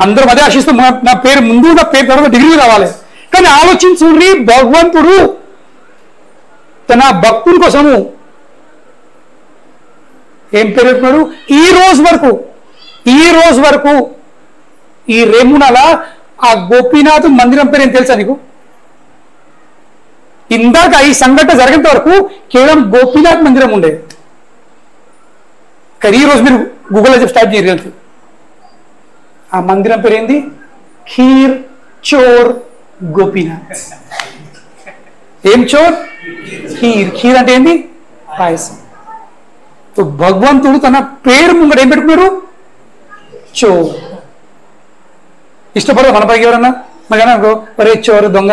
A: అందరం అదే ఆశిస్తాం, నా పేరు ముందు నా పేరు తర్వాత డిగ్రీలు కావాలి. కానీ ఆలోచించుండ్రి, భగవంతుడు తన భక్తుల కోసము ఏం పేరు పెట్టుకున్నాడు? ఈ రోజు వరకు ఈ రేమునల ఆ గోపీనాథ్ మందిరం పేరు ఏం తెలుసా నీకు? ఇందాక ఈ సంఘటన జరిగేంత వరకు కేవలం గోపీనాథ్ మందిరం ఉండేది. కానీ ఈరోజు మీరు గూగుల్లో స్టార్ట్ చేయరు, ఆ మందిరం పేరు ఏంది? ఖీర్ చోర్ గోపీనాథ్. ఏం చోర్? ఖీర్. ఖీర్ అంటే ఏంది? పాయసం. భగవంతుడు తన పేరు ముంగట ఏం పెట్టుకున్నాడు? చోర్. ఇష్టపడదు మన పైకి ఎవరన్నా? మరి అనుకో, ఒరే చోరు దొంగ,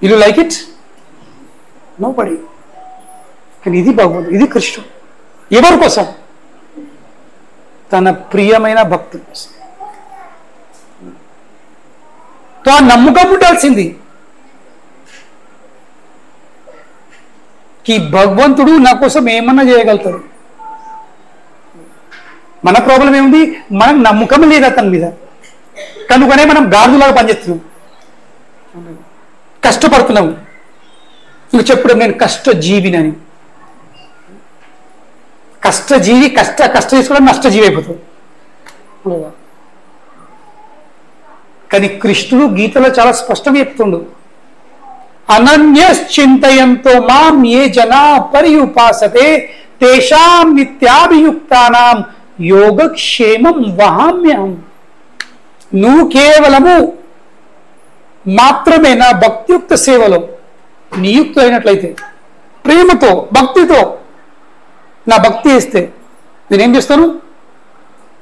A: you like it? No buddy. కానీ ఇది భగవంతుడు, ఇది కృష్ణుడు. ఎవరి కోసం? తన ప్రియమైన భక్తుల కోసం. ఆ నమ్మకం ఉండాల్సింది ఈ భగవంతుడు నా కోసం ఏమన్నా చేయగలుగుతాడు. మన ప్రాబ్లం ఏముంది? మనకు నమ్మకం లేదు అతని మీద, కనుకనే మనం గాడిదలాగా పనిచేస్తున్నాం, కష్టపడుతున్నాము. నువ్వు చెప్పడం నేను కష్టజీవినని. కష్టజీవి కష్ట తీసుకోవడం నష్టజీవి అయిపోతుంది. కానీ కృష్ణుడు గీతలో చాలా స్పష్టంగా చెప్తుండు, అనన్యశ్చింతయంతో మాం ఏ జనా పర్యుపాసతే తేషాం నిత్యాభియుక్తానాం యోగక్షేమం వహామ్యహం. నువ్వు కేవలము మాత్రమే నా భక్తియుక్త సేవలో నియుక్త అయినట్లయితే, ప్రేమతో భక్తితో నా భక్తి చేస్తే నేనేం చేస్తాను?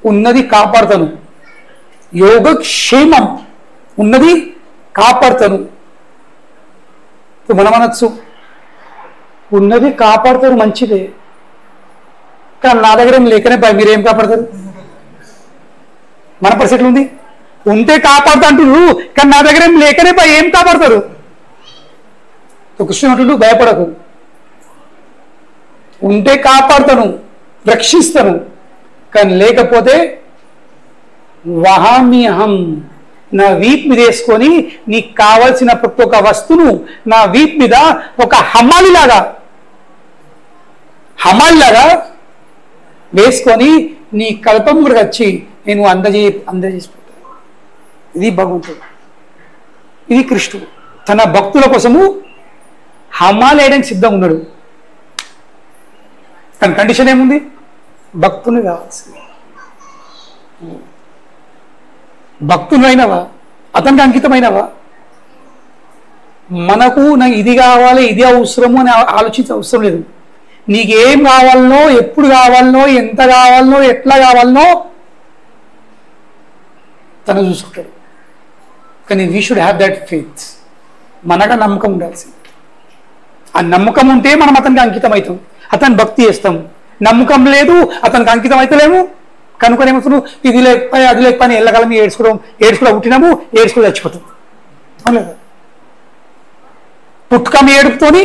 A: ఉన్నది కాపాడుతాను. యోగక్షేమం, ఉన్నది కాపాడుతాను. మనం అనొచ్చు, ఉన్నది కాపాడుతారు మంచిదే, కానీ నా దగ్గర ఏం లేకనే మీరేం కాపాడతారు? మన పరిస్థితి ఉంది, ఉంటే కాపాడుతా అంటున్నారు, కానీ నా దగ్గర ఏం లేకనే ఏం కాపాడతారు? కృష్ణుడు భయపడకు, ఉంటే కాపాడుతాను, రక్షిస్తాను, కానీ లేకపోతే వహామ్యహం, నా వీప్ మీద వేసుకొని నీకు కావాల్సిన ప్రతి ఒక్క వస్తువును నా వీప్ మీద ఒక హమాలిలాగా వేసుకొని నీ కల్పం కూడా వచ్చి నేను అందజేసిపోతాను. ఇది భగవంతుడు, ఇది కృష్ణుడు. తన భక్తుల కోసము హమాలేయడానికి సిద్ధంగా ఉన్నాడు. కానీ కండిషన్ ఏముంది? భక్తుని కావాల్సింది. భక్తునైనవా, అతనికి అంకితమైనవా? మనకు నాకు ఇది కావాలి, ఇది అవసరము అని ఆలోచించే అవసరం లేదు. నీకేం కావాలనో, ఎప్పుడు కావాలనో, ఎంత కావాలనో, ఎట్లా కావాలనో తను చూసుకుంటాడు. కానీ we should have that faith. మనగా నమ్మకం ఉండాల్సింది. ఆ నమ్మకం ఉంటే మనం అతనికి అంకితం అవుతాం, అతను భక్తి చేస్తాం. నమ్మకం లేదు, అతనికి అంకితం అవుతలేము కనుకొని ఏమవుతున్నావు, ఇది లేకపోయి అది లేకపోయి ఎల్లకాలం ఏడ్చుకులో పుట్టినాము, ఏడ్చుకులో చచ్చిపోతాం. అవును, పుట్టుకం ఏడుపుతోని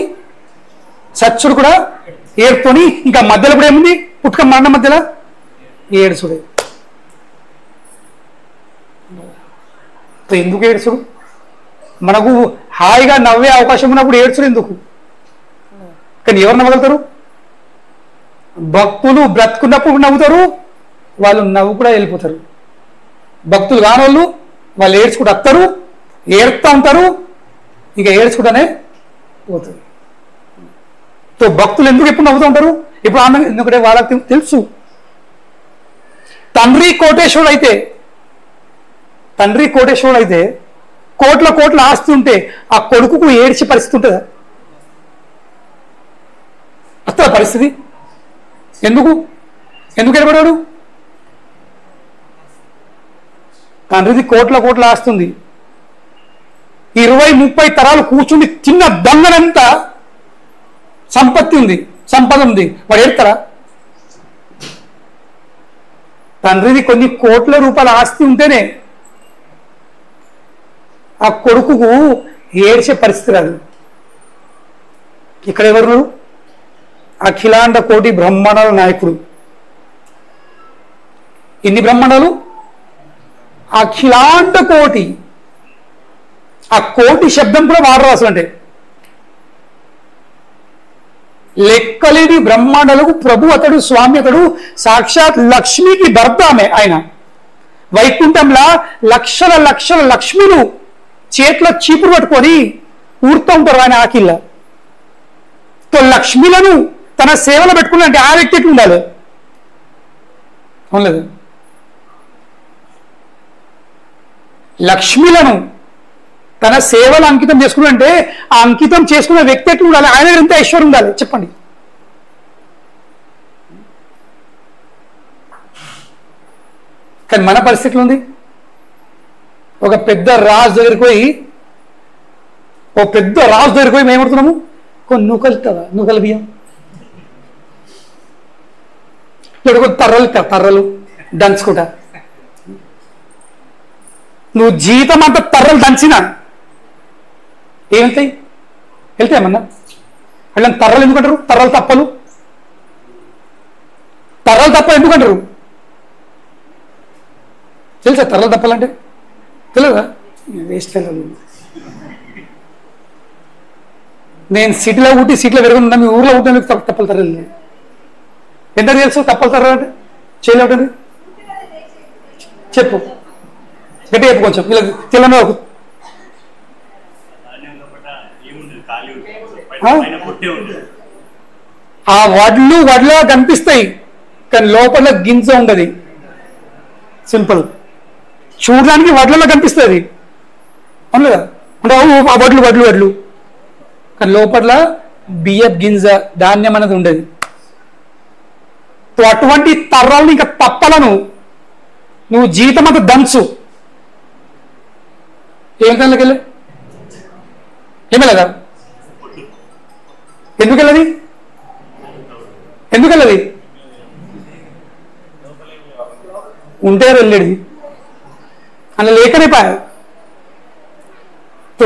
A: సచ్చుడు కూడా ఏడుపుతోని, ఇంకా మధ్యలో కూడా ఏముంది? పుట్టుక మరణం మధ్యలో ఏడుచుడే. ఎందుకు ఏడ్చుడు? మనకు హాయిగా నవ్వే అవకాశం ఉన్నప్పుడు ఏడ్చుడు ఎందుకు? కానీ ఎవరు నవ్వగలుగుతారు? భక్తులు బ్రతుకున్నప్పుడు నవ్వుతారు, వాళ్ళు నవ్వు కూడా వెళ్ళిపోతారు. భక్తులు కానోళ్ళు వాళ్ళు ఏడ్చుకుంటూ వస్తారు, ఏడుస్తూ ఉంటారు, ఇంకా ఏడ్చుకుంటానే పోతారు. సో భక్తులు ఎందుకు ఎప్పుడు నవ్వుతూ ఉంటారు? ఇప్పుడు ఆనందం ఎందుకంటే వాళ్ళకి తెలుసు. తండ్రి కోటేశ్వరుడు అయితే కోట్ల ఆస్తి ఉంటే ఆ కొడుకుకు ఏడ్చే పరిస్థితి ఉంటుందా? అసలు పరిస్థితి ఎందుకు ఏర్పడాడు? తండ్రిది కోట్ల ఆస్తుంది, 20-30 తరాలు కూర్చుని చిన్న దొంగనంత సంపద ఉంది, వాడు ఏడతారా? తండ్రిది కొన్ని కోట్ల రూపాయల ఆస్తి ఉంటేనే ఆ కొడుకుకు ఏడ్చే పరిస్థితి రాదు. ఇక్కడ ఎవరు? అఖిలాండ కోటి బ్రహ్మాండాల నాయకుడు. ఎన్ని బ్రహ్మాండాలు? అఖిలాండ కోటి. ఆ కోటి శబ్దం కూడా వాడరు అసలు. అంటే లెక్కలేని బ్రహ్మాండాలకు ప్రభు అతడు, స్వామి అతడు. సాక్షాత్ లక్ష్మికి భర్త ఆయన. వైకుంఠంలా లక్షల లక్ష్మిలు చేతిలో చీపురు పట్టుకొని ఊరుతూ ఉంటారు ఆయన ఆకిళ్ళ. లక్ష్మిలను తన సేవలో పెట్టుకున్నట్టే ఆ వ్యక్తి ఎట్లు ఉండాలి? అవునలేదు, లక్ష్మిలను తన సేవలు అంకితం చేసుకున్నంటే ఆ అంకితం చేసుకున్న వ్యక్తి ఎట్లు ఉండాలి? ఆయన ఎంత ఐశ్వర్యం ఉండాలి చెప్పండి. కానీ మన పరిస్థితులు ఉంది. ఒక పెద్ద రాజు దగ్గరికి పోయి మేము ఏమడుతున్నాము? కొన్ని నూకల బియ్యం, లేదా తర్రలు దంచుకుంటా. నువ్వు జీతం అంతా తర్రలు దంచినా వెళ్తాయమన్నా? అట్లా తర్రలు ఎందుకంటారు? తర్రలు తప్పలు ఎందుకంటారు? తెలుసా తర్రలు తప్పాలంటే? తెలియదా? వేస్ట్. నేను సిటీలో పుట్టి సిటీలో పెరుగుతున్నా, మీ ఊర్లో పుట్టిన తప్పలు తర్రలు ఎంత తెలుసు? తప్పలు తర్రలు అంటే చేయలేవుతుంది. చెప్పు, గట్టి చెప్పు కొంచెం. ఇలా తెలంగాణ ఆ వడ్లా కనిపిస్తాయి, కానీ లోపల గింజ ఉండదు. సింపుల్. చూడడానికి వడ్లలో కనిపిస్తుంది, అవునులేదా? అంటే ఆ వడ్లు కానీ లోపల బియ్యం గింజ, ధాన్యం అనేది ఉండదు. అటువంటి తర్రాలను ఇంకా తప్పలను నువ్వు జీతం అంతా దంచు. ఏమిటెళ్ళి ఏమేలేదా? ఎందుకెళ్ళది? ఉంటే వెళ్ళేది అలా లేకనే పాయ.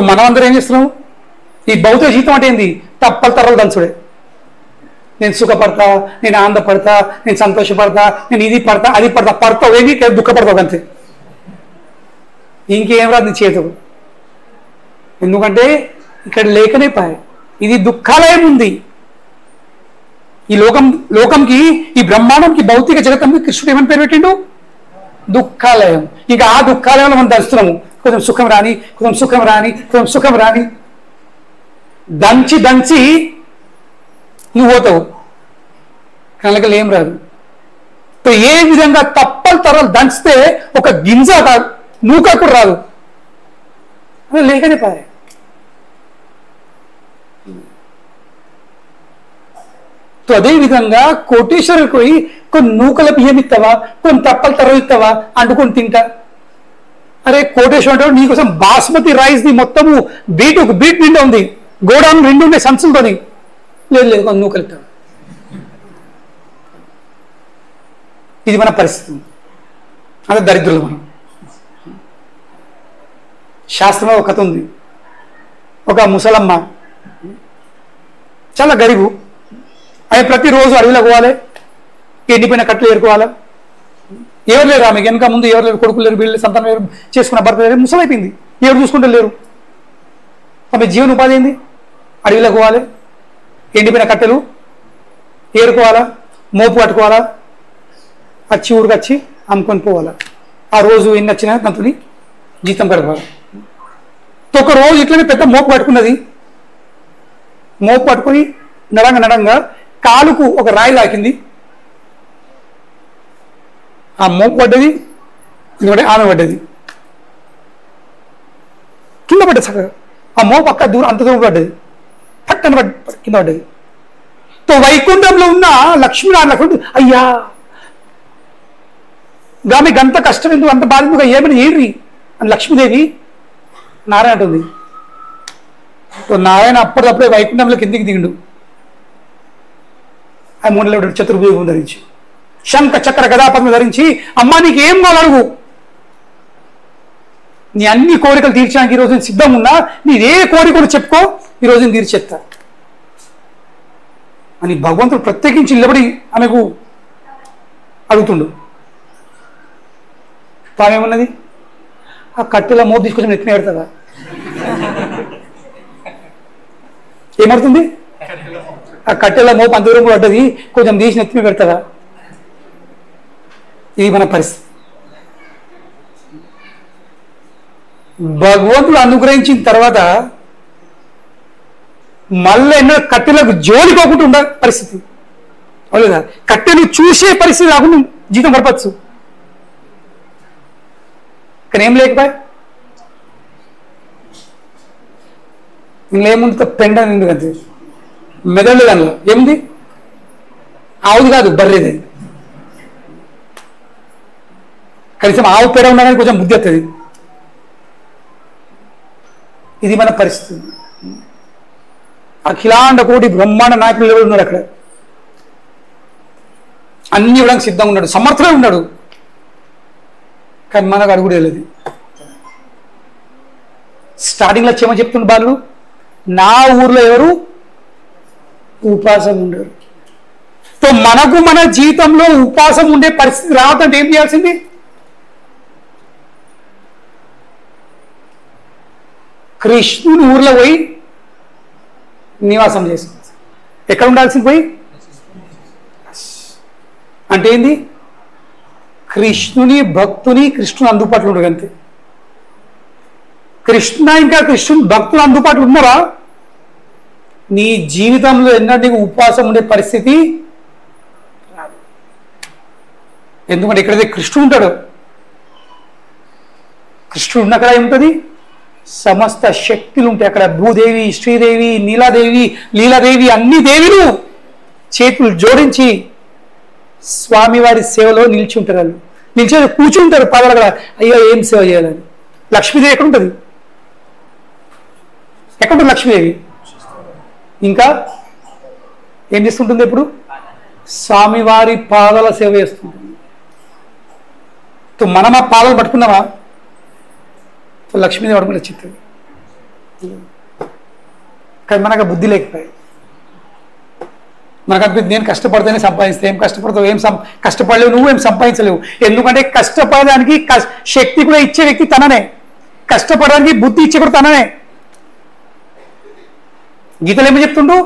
A: మనం అందరూ ఏం చేస్తున్నాం? ఈ భౌతిక జీవితం అంటే ఏంది? తప్పల తర్రలు దంచుడే. నేను సుఖపడతా, నేను ఆనందపడతా, నేను సంతోషపడతా, నేను ఇది పడతా, అది పడతావు ఏది దుఃఖపడతావు అంతే. ఇంకేం రాదు నీ చేతులు. ఎందుకంటే ఇక్కడ లేకనే పాయ. ఇది దుఃఖాలయం ఉంది. ఈ లోకంకి, ఈ బ్రహ్మాండంకి, భౌతిక జగత్తంకి కృష్ణుడు ఏమని పేరు పెట్టిండు? దుఃఖాలయం. ఇంకా ఆ దుఃఖాలయంలో మనం దర్శనము, కొంచెం సుఖం రాని, కొంచెం సుఖం రాని, కొంచెం సుఖం రాని, దంచి దంచి నువ్వు పోతావు, కళ్ళకి ఏం రాదు. ఏ విధంగా తప్పలు తరలు దంచితే ఒక గింజ నూక కూడా రాదు, అది లేకనే పాయ. అదే విధంగా కోటేశ్వరుడికి పోయి కొన్ని నూకల బియ్యం ఇస్తావా, కొన్ని తప్పలు తరలు ఇస్తావా, అంటుకొని తింటా. అరే కోటేశ్వరుడు నీకోసం బాస్మతి రైస్ ది మొత్తము ఒక బీట్ నిండా ఉంది, గోడౌన్ 2 ఉండే సంచులతోని, లేదు కొన్ని నూకలు ఇస్తావా. ఇది మన పరిస్థితి. అదే దరిద్రులు మనం. శాస్త్రంలో ఒక కథ ఉంది. ఒక ముసలమ్మ చాలా గరీబు, ఆయన ప్రతిరోజు అడవిలో పోవాలి, ఎండిపోయిన కట్టలు ఏరుకోవాలి. ఎవరు లేరు ఆమె వెనక ముందు, ఎవరు లేరు, కొడుకులు లేరు, వీళ్ళు సంతానం లేరు, చేసుకున్న భర్త లేరు, ముసలైపోయింది, ఎవరు చూసుకుంటూ లేరు. ఆమె జీవన ఉపాధి ఏంది? అడవిలో పోవాలి, ఎండిపోయిన కట్టెలు ఏరుకోవాలా, మోపు కట్టుకోవాలా, వచ్చి ఊరికి వచ్చి అమ్ముకొని పోవాలా. ఆ రోజు ఎన్ని వచ్చినా తంతుని జీతం గడపాలి. ఒక రోజు ఇట్లనే పెద్ద మోపు పట్టుకున్నది. మోపు పట్టుకొని నడంగా కాలుకు ఒక రాయి తాకింది. ఆ మోపు పడ్డది, ఎందుకంటే ఆమె పడ్డది, కింద పడ్డది చక్కగా. ఆ మోపు పక్క దూరం అంత దూరం పడ్డది, పక్కన కింద పడ్డది. వైకుంఠంలో ఉన్న లక్ష్మీనారాయణ అయ్యా గామె గంత కష్టం ఎందుకు, అంత బాధ ఎందుకు, ఏమని ఏడ్రి అని లక్ష్మీదేవి నారాయణ అంటుంది. నారాయణ అప్పటికప్పుడే వైకుంఠంలో కిందికి దిగిండు. ఆ మూడలో చతుర్భుజం ధరించి, శంఖ చక్ర గదాపద్మ ధరించి, అమ్మా నీకు ఏం కావాలడుగు, నీ అన్ని కోరికలు తీర్చడానికి ఈరోజు నేను సిద్ధం ఉన్నా, నీదే కోరికలు చెప్పుకో, ఈరోజు నేను తీర్చేస్తా అని భగవంతుడు ప్రత్యేకించి నిలబడి ఆమెకు అడుగుతుండు. తామేమున్నది? ఆ కట్టెల మోపు తీసుకొచ్చి నెత్తిన పెడతారా? ఏమడుతుంది? ఆ కట్టెల మోపు అంత దూరం పడ్డది, కొంచెం తీసి నెత్తిన పెడతారా? ఇది మన పరిస్థితి. భగవంతుడు అనుగ్రహించిన తర్వాత మళ్ళీ ఎన్నో కట్టెలకు జోలిపోకుండా ఉండే పరిస్థితి అవునా? కట్టెలు చూసే పరిస్థితి రాకుండా జీతం గడపచ్చు, కానీ ఏం లేకపోయా. ఇందులో ఏముంది? పెండ ఎందుకంతే మెదళ్ళు, దానిలో ఏముంది? ఆవుది కాదు, బర్రెది. కనీసం ఆవు పేడ ఉన్నా కానీ కొంచెం బుద్ధి వస్తుంది. ఇది మన పరిస్థితి. అఖిలాండ కోటి బ్రహ్మాండ నాయకులు ఎవరు ఉన్నారు అక్కడ? అన్ని ఇవ్వడానికి సిద్ధంగా ఉన్నాడు, సమర్థుడే ఉన్నాడు, కానీ మనకు అడుగుడే లేదు. స్టార్టింగ్లో ఏమని చెప్తుండే బాలు, నా ఊర్లో ఎవరు ఉపాసం ఉండరు. మనకు మన జీవితంలో ఉపాసం ఉండే పరిస్థితి రావద్దంటే ఏం చేయాల్సింది? కృష్ణుని ఊర్లో పోయి నివాసం చేసింది. ఎక్కడ ఉండాల్సింది పోయి? అంటే ఏంది? కృష్ణుని భక్తుని కృష్ణుని అందుబాటులో ఉండదు అంతే. కృష్ణ ఇంకా కృష్ణుని భక్తులు అందుబాటులో ఉన్నారా? నీ జీవితంలో ఎన్నడూ ఉపవాసం ఉండే పరిస్థితి రాదు. ఎందుకంటే ఎక్కడైతే కృష్ణుడు ఉంటాడు, కృష్ణుడు ఉన్నక్కడ ఏముంటుంది? సమస్త శక్తులు ఉంటాయి అక్కడ. భూదేవి, శ్రీదేవి, లీలాదేవి అన్ని దేవిలు చేతులు జోడించి స్వామివారి సేవలో నిలిచి ఉంటారు. వాళ్ళు నిలిచి కూర్చుంటారు పాదాల. అయ్యో ఏం సేవ చేయాలని. లక్ష్మీదేవి ఎక్కడ ఉంటుంది? లక్ష్మీదేవి ఇంకా ఏం చేస్తుంటుంది? ఎప్పుడు స్వామివారి పాదాల సేవ చేస్తుంటుంది. మనం ఆ పాదాలు పట్టుకున్నామా? లక్ష్మీదేవి అడుగులు వచ్చింది. కానీ మనకు బుద్ధి లేకపోయాయి. మనకు అనిపించింది నేను కష్టపడితేనే సంపాదిస్తే. ఏం కష్టపడతావు? కష్టపడలేవు, నువ్వు ఏం సంపాదించలేవు. ఎందుకంటే కష్టపడడానికి శక్తి కూడా ఇచ్చే వ్యక్తి తననే, కష్టపడడానికి బుద్ధి ఇచ్చే కూడా తననే. గీతలు ఏమని చెప్తుండు?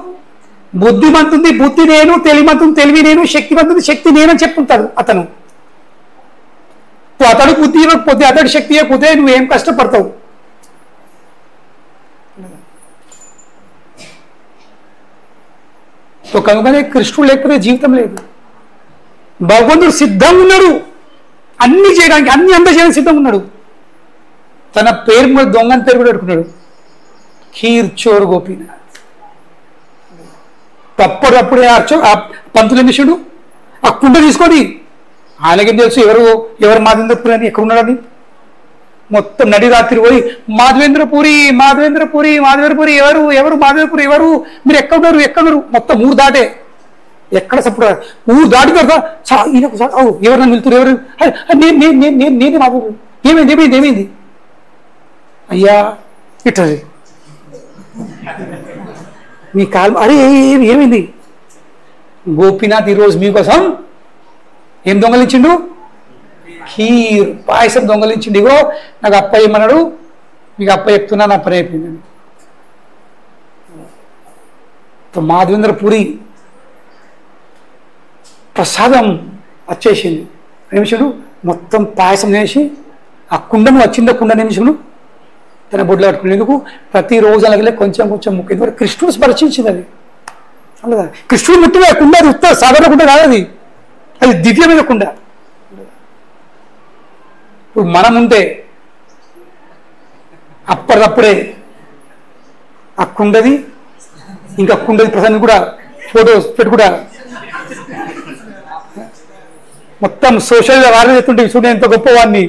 A: బుద్ధిమంతుంది బుద్ధి నేను, తెలివిమంతుంది తెలివి నేను, శక్తిమంతుంది శక్తి నేనని చెప్పుకుంటాడు అతను. అతడు బుద్ధి ఇవ్వకపోతే, అతడు శక్తి ఇవ్వకపోతే నువ్వేం కష్టపడతావు? కనుకనే కృష్ణుడు లేకపోతే జీవితం లేదు. భగవంతుడు సిద్ధంగా ఉన్నాడు అన్ని చేయడానికి, అన్ని అందజేయడానికి సిద్ధంగా ఉన్నాడు. తన పేరు కూడా దొంగని పేరు కూడా పెట్టుకున్నాడు, ఖీర్చోర్ గోపీనాథ్. తప్పడప్పుడే ఆ పంతులు ఏం చేసాడు, ఆ కుండ తీసుకొని, ఆయనకేం తెలుసు ఎవరు మాధవేంద్రపురి అని, ఎక్కడ ఉన్నాడని. మొత్తం నడి రాత్రి పోయి మాధవేంద్రపురి మాధవేంద్రపురి మాధవేంద్రపురి ఎవరు ఎవరు మాధవేంద్రపురి ఎవరు, మీరు ఎక్కడున్నారు మొత్తం ఊరు దాటే, ఎక్కడ సప్పుడు ఊరు దాటి తర్వాత ఎవరు నన్ను వెళ్తున్నారు, ఎవరు నేనే మాధవ, ఏమైంది అయ్యా ఇట్లా మీ కాలు, అరే ఏమైంది? గోపీనాథ్ ఈరోజు మీకోసం ఏం దొంగలించిండు? ఖీర్ పాయసం దొంగలించిండు. ఇగో నాకు అప్ప ఏమన్నాడు, మీకు అప్ప చెప్తున్నా, నా పని అయిపోయింది. మాధవేంద్రపురి ప్రసాదం వచ్చేసింది. నిమిషుడు మొత్తం పాయసం వేసి ఆ కుండను వచ్చిందో కుండ నిమిషుడు తన బొడ్లో పట్టుకునేందుకు ప్రతిరోజు అలాగే కొంచెం ముఖ్యం కృష్ణుడు స్పర్శించింది. అది అలాగా కృష్ణుడు ముట్టిన కుండ, అది ఉత్త సాధారణ కుండ కాదు, అది దివ్యమైన కుండ. ఇప్పుడు మనం ఉంటే అప్పటికప్పుడే ఆ కుండది ఇంకా కుండది ప్రసంగం కూడా ఫోటోస్ పెట్టుకుంటా మొత్తం సోషల్గా వారిని చెప్తుంటే చూడండి ఎంత గొప్పవాడిని.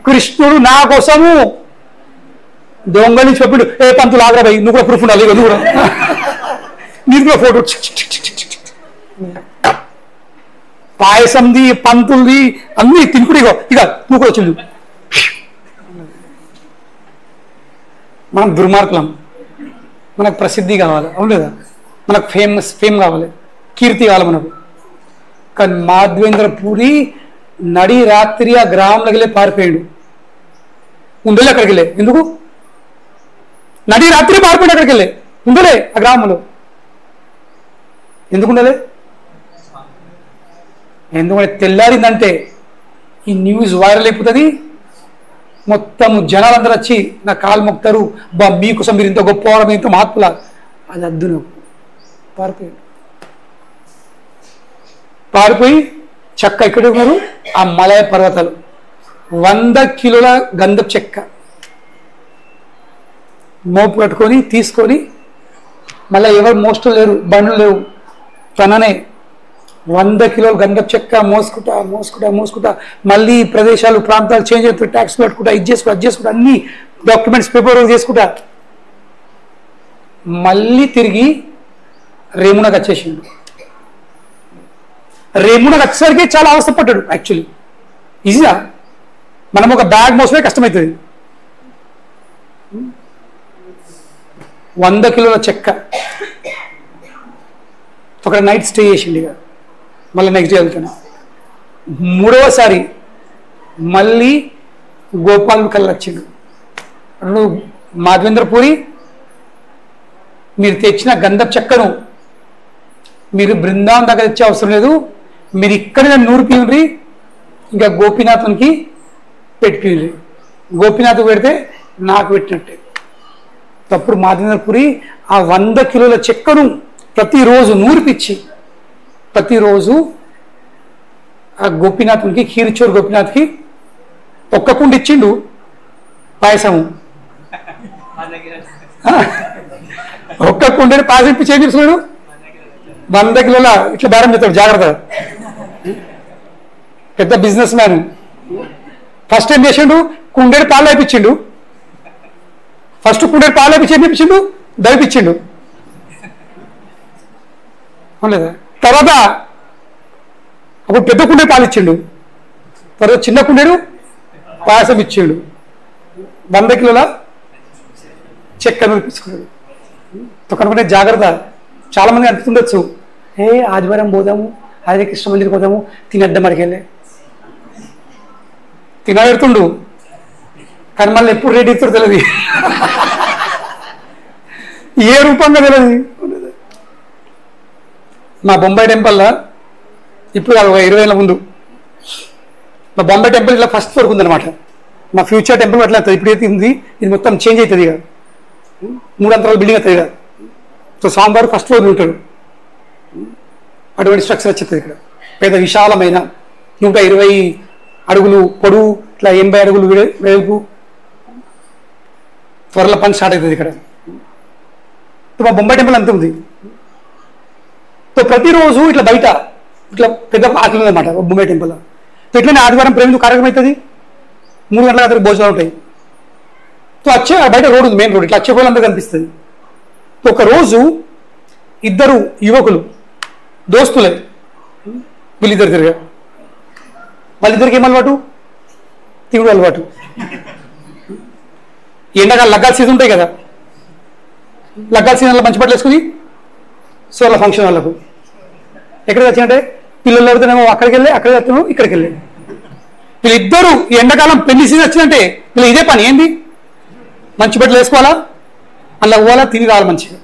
A: కృష్ణుడు నా కోసము దొంగని చెప్పిండు, ఏ పంతులు ఆగ్రహి నువ్వు కూడా ప్రూఫ్ ఉండాలి, నువ్వు కూడా నీకు కూడా ఫోటో, పాయసంది పంతులది అన్ని తినుకుడు, ఇక నువ్వు కూడా వచ్చింది. మనం దుర్మార్గులం, మనకు ప్రసిద్ధి కావాలి, అవును లేదా, మనకు ఫేమ్ కావాలి, కీర్తి కావాలి మనకు. కానీ మాధవేంద్రపురి నడి రాత్రి ఆ గ్రామంలోకి వెళ్ళి పారిపోయాడు, ఉండలే అక్కడికి వెళ్ళే. ఎందుకు నడి రాత్రి పారిపోయాడు? అక్కడికి వెళ్ళే ఉండలే ఆ గ్రామంలో. ఎందుకు ఉండలే? ఎందుకంటే తెల్లారిందంటే ఈ న్యూస్ వైరల్ అయిపోతుంది, మొత్తం జనాలందరూ వచ్చి నా కాలు మొక్తారు, మీకోసం మీరు ఇంత గొప్పవాడు, మీరు ఇంత మహాత్ములా. అది అద్దు. నువ్వు పారిపోయి చెక్క ఎక్కడ ఉన్నారు, ఆ మలయ పర్వతాలు 100 కిలోల గంధపు చెక్క మోపు కట్టుకొని తీసుకొని, మళ్ళీ ఎవరు మోస్టలు లేరు, బండ్లు లేవు, తననే 100 కిలోలు గంధపు చెక్క మోసుకుంటా మళ్ళీ ప్రదేశాలు ప్రాంతాలు చేంజ్ అవుతాయి, ట్యాక్స్ కట్టుకుంటా, ఇది చేసుకుంటా అన్ని డాక్యుమెంట్స్ పేపర్ వర్క్ చేసుకుంటా మళ్ళీ తిరిగి రేమునకు వచ్చేసిండు. రేమునకు వచ్చేసరికి చాలా అవస్థపడ్డాడు. యాక్చువల్లీ ఈజీగా మనం ఒక బ్యాగ్ మోసమే కష్టమవుతుంది. 100 కిలోల చెక్క ఒక నైట్ స్టే చేసిండు. ఇక మళ్ళీ నెక్స్ట్ డే వెళ్తాను. 3వసారి మళ్ళీ గోపాల్ కళ్ళు వచ్చిండు. నువ్వు మాధవేంద్రపురి మీరు తెచ్చిన గంధపు చెక్కను మీరు బృందావనం దగ్గర తెచ్చే అవసరం లేదు, మీరు ఇక్కడ నూరు పీవురి, ఇంకా గోపీనాథునికి పెట్టిపీవురి. గోపీనాథ్ పెడితే నాకు పెట్టినట్టే. అప్పుడు మాధవేంద్రపురి ఆ 100 కిలోల చెక్కను ప్రతిరోజు నూరిపిచ్చి ప్రతిరోజు ఆ గోపీనాథునికి, ఖీర్చోర్ గోపీనాథ్కి ఒక్క కుండ ఇచ్చిండు పాయసము. ఒక్క కుండని పాయసం ఇప్పించి ఏం చేస్తున్నాడు, 100 కిలోల ఇట్లా బేరం చేస్తాడు. జాగ్రత్త, పెద్ద బిజినెస్ మ్యాన్. ఫస్ట్ ఏం చేసిండు, కుండేడు పాలు అయిపించిండు. ఫస్ట్ కుండేడు పాలు అయిపించి ఏం చెప్పించిండు, దయపించిండు లేదా. తర్వాత అప్పుడు పెద్ద కుండేడు పాలు ఇచ్చిండు, తర్వాత చిన్న కుండేడు పాయసం ఇచ్చిండు. 100 కిలోల చెక్కను ఇప్పించుకున్నాడు. కనుక జాగ్రత్త. చాలా మంది అనిపిస్తుండొచ్చు, ఆదివారం పోదాము, హరే కృష్ణ మందిరికి పోదాము, తినడ్డం అడిగెళ్ళే తినబెడుతుండు, కానీ మళ్ళీ ఎప్పుడు రెడీ ఇస్తాడు తెలియదు, ఏ రూపంగా తెలియదు. మా బొంబాయి టెంపుల్లో ఇప్పుడు 20 ఏళ్ళ ముందు మా బొంబాయి టెంపుల్ ఇట్లా ఫస్ట్ ఫ్లోర్ ఉందన్నమాట. మా ఫ్యూచర్ టెంపుల్ అట్లా అవుతుంది. ఇప్పుడు అయితే ఉంది, ఇది మొత్తం చేంజ్ అవుతుంది ఇక 3 అంతరాల బిల్డింగ్ అవుతుంది ఇక. సో స్వామివారు ఫస్ట్ ఫ్లోర్ ఉంటాడు. అటువంటి స్ట్రక్చర్ వచ్చేస్తుంది ఇక్కడ. పెద్ద విశాలమైన 120 అడుగులు పొడవు, ఇట్లా 80 అడుగులు వెలుపు. త్వరలో పని స్టార్ట్ అవుతుంది ఇక్కడ. మా బొంబాయి టెంపుల్ అంత ఉంది. సో ప్రతిరోజు ఇట్లా బయట ఇట్లా పెద్ద ఆకలి ఉందన్నమాట బొంబాయి టెంపుల్లో. సో ఇట్లనే ఆదివారం ప్రేమికు కార్యక్రమం అవుతుంది. 3 గంటల అతనికి భోజనాలు ఉంటాయి. సో వచ్చే బయట రోడ్ ఉంది, మెయిన్ రోడ్. ఇట్లా వచ్చే పోలంతా కనిపిస్తుంది. సో ఒకరోజు 2 యువకులు దోస్తులే వీళ్ళిద్దరు తిరిగా. వాళ్ళిద్దరికి ఏం అలవాటు? తిరుగుడు అలవాటు. ఎండగా లగ్గాల సీజన్ ఉంటాయి కదా, లగ్గాల సీజన్లో మంచి బట్టలు వేసుకుని సో వాళ్ళ ఫంక్షన్ వాళ్ళకు ఎక్కడికి వచ్చిందంటే పిల్లలు ఎవరితోనేమో అక్కడికి వెళ్ళి, అక్కడికి వెళ్తాము ఇక్కడికి వెళ్ళి. వీళ్ళిద్దరూ ఈ ఎండాకాలం పెళ్లి సీజన్ వచ్చిందంటే వీళ్ళు ఇదే పని. ఏంది? మంచి బట్టలు వేసుకోవాలా, అలా పోవాలా, తిని రావాలి మంచిగా.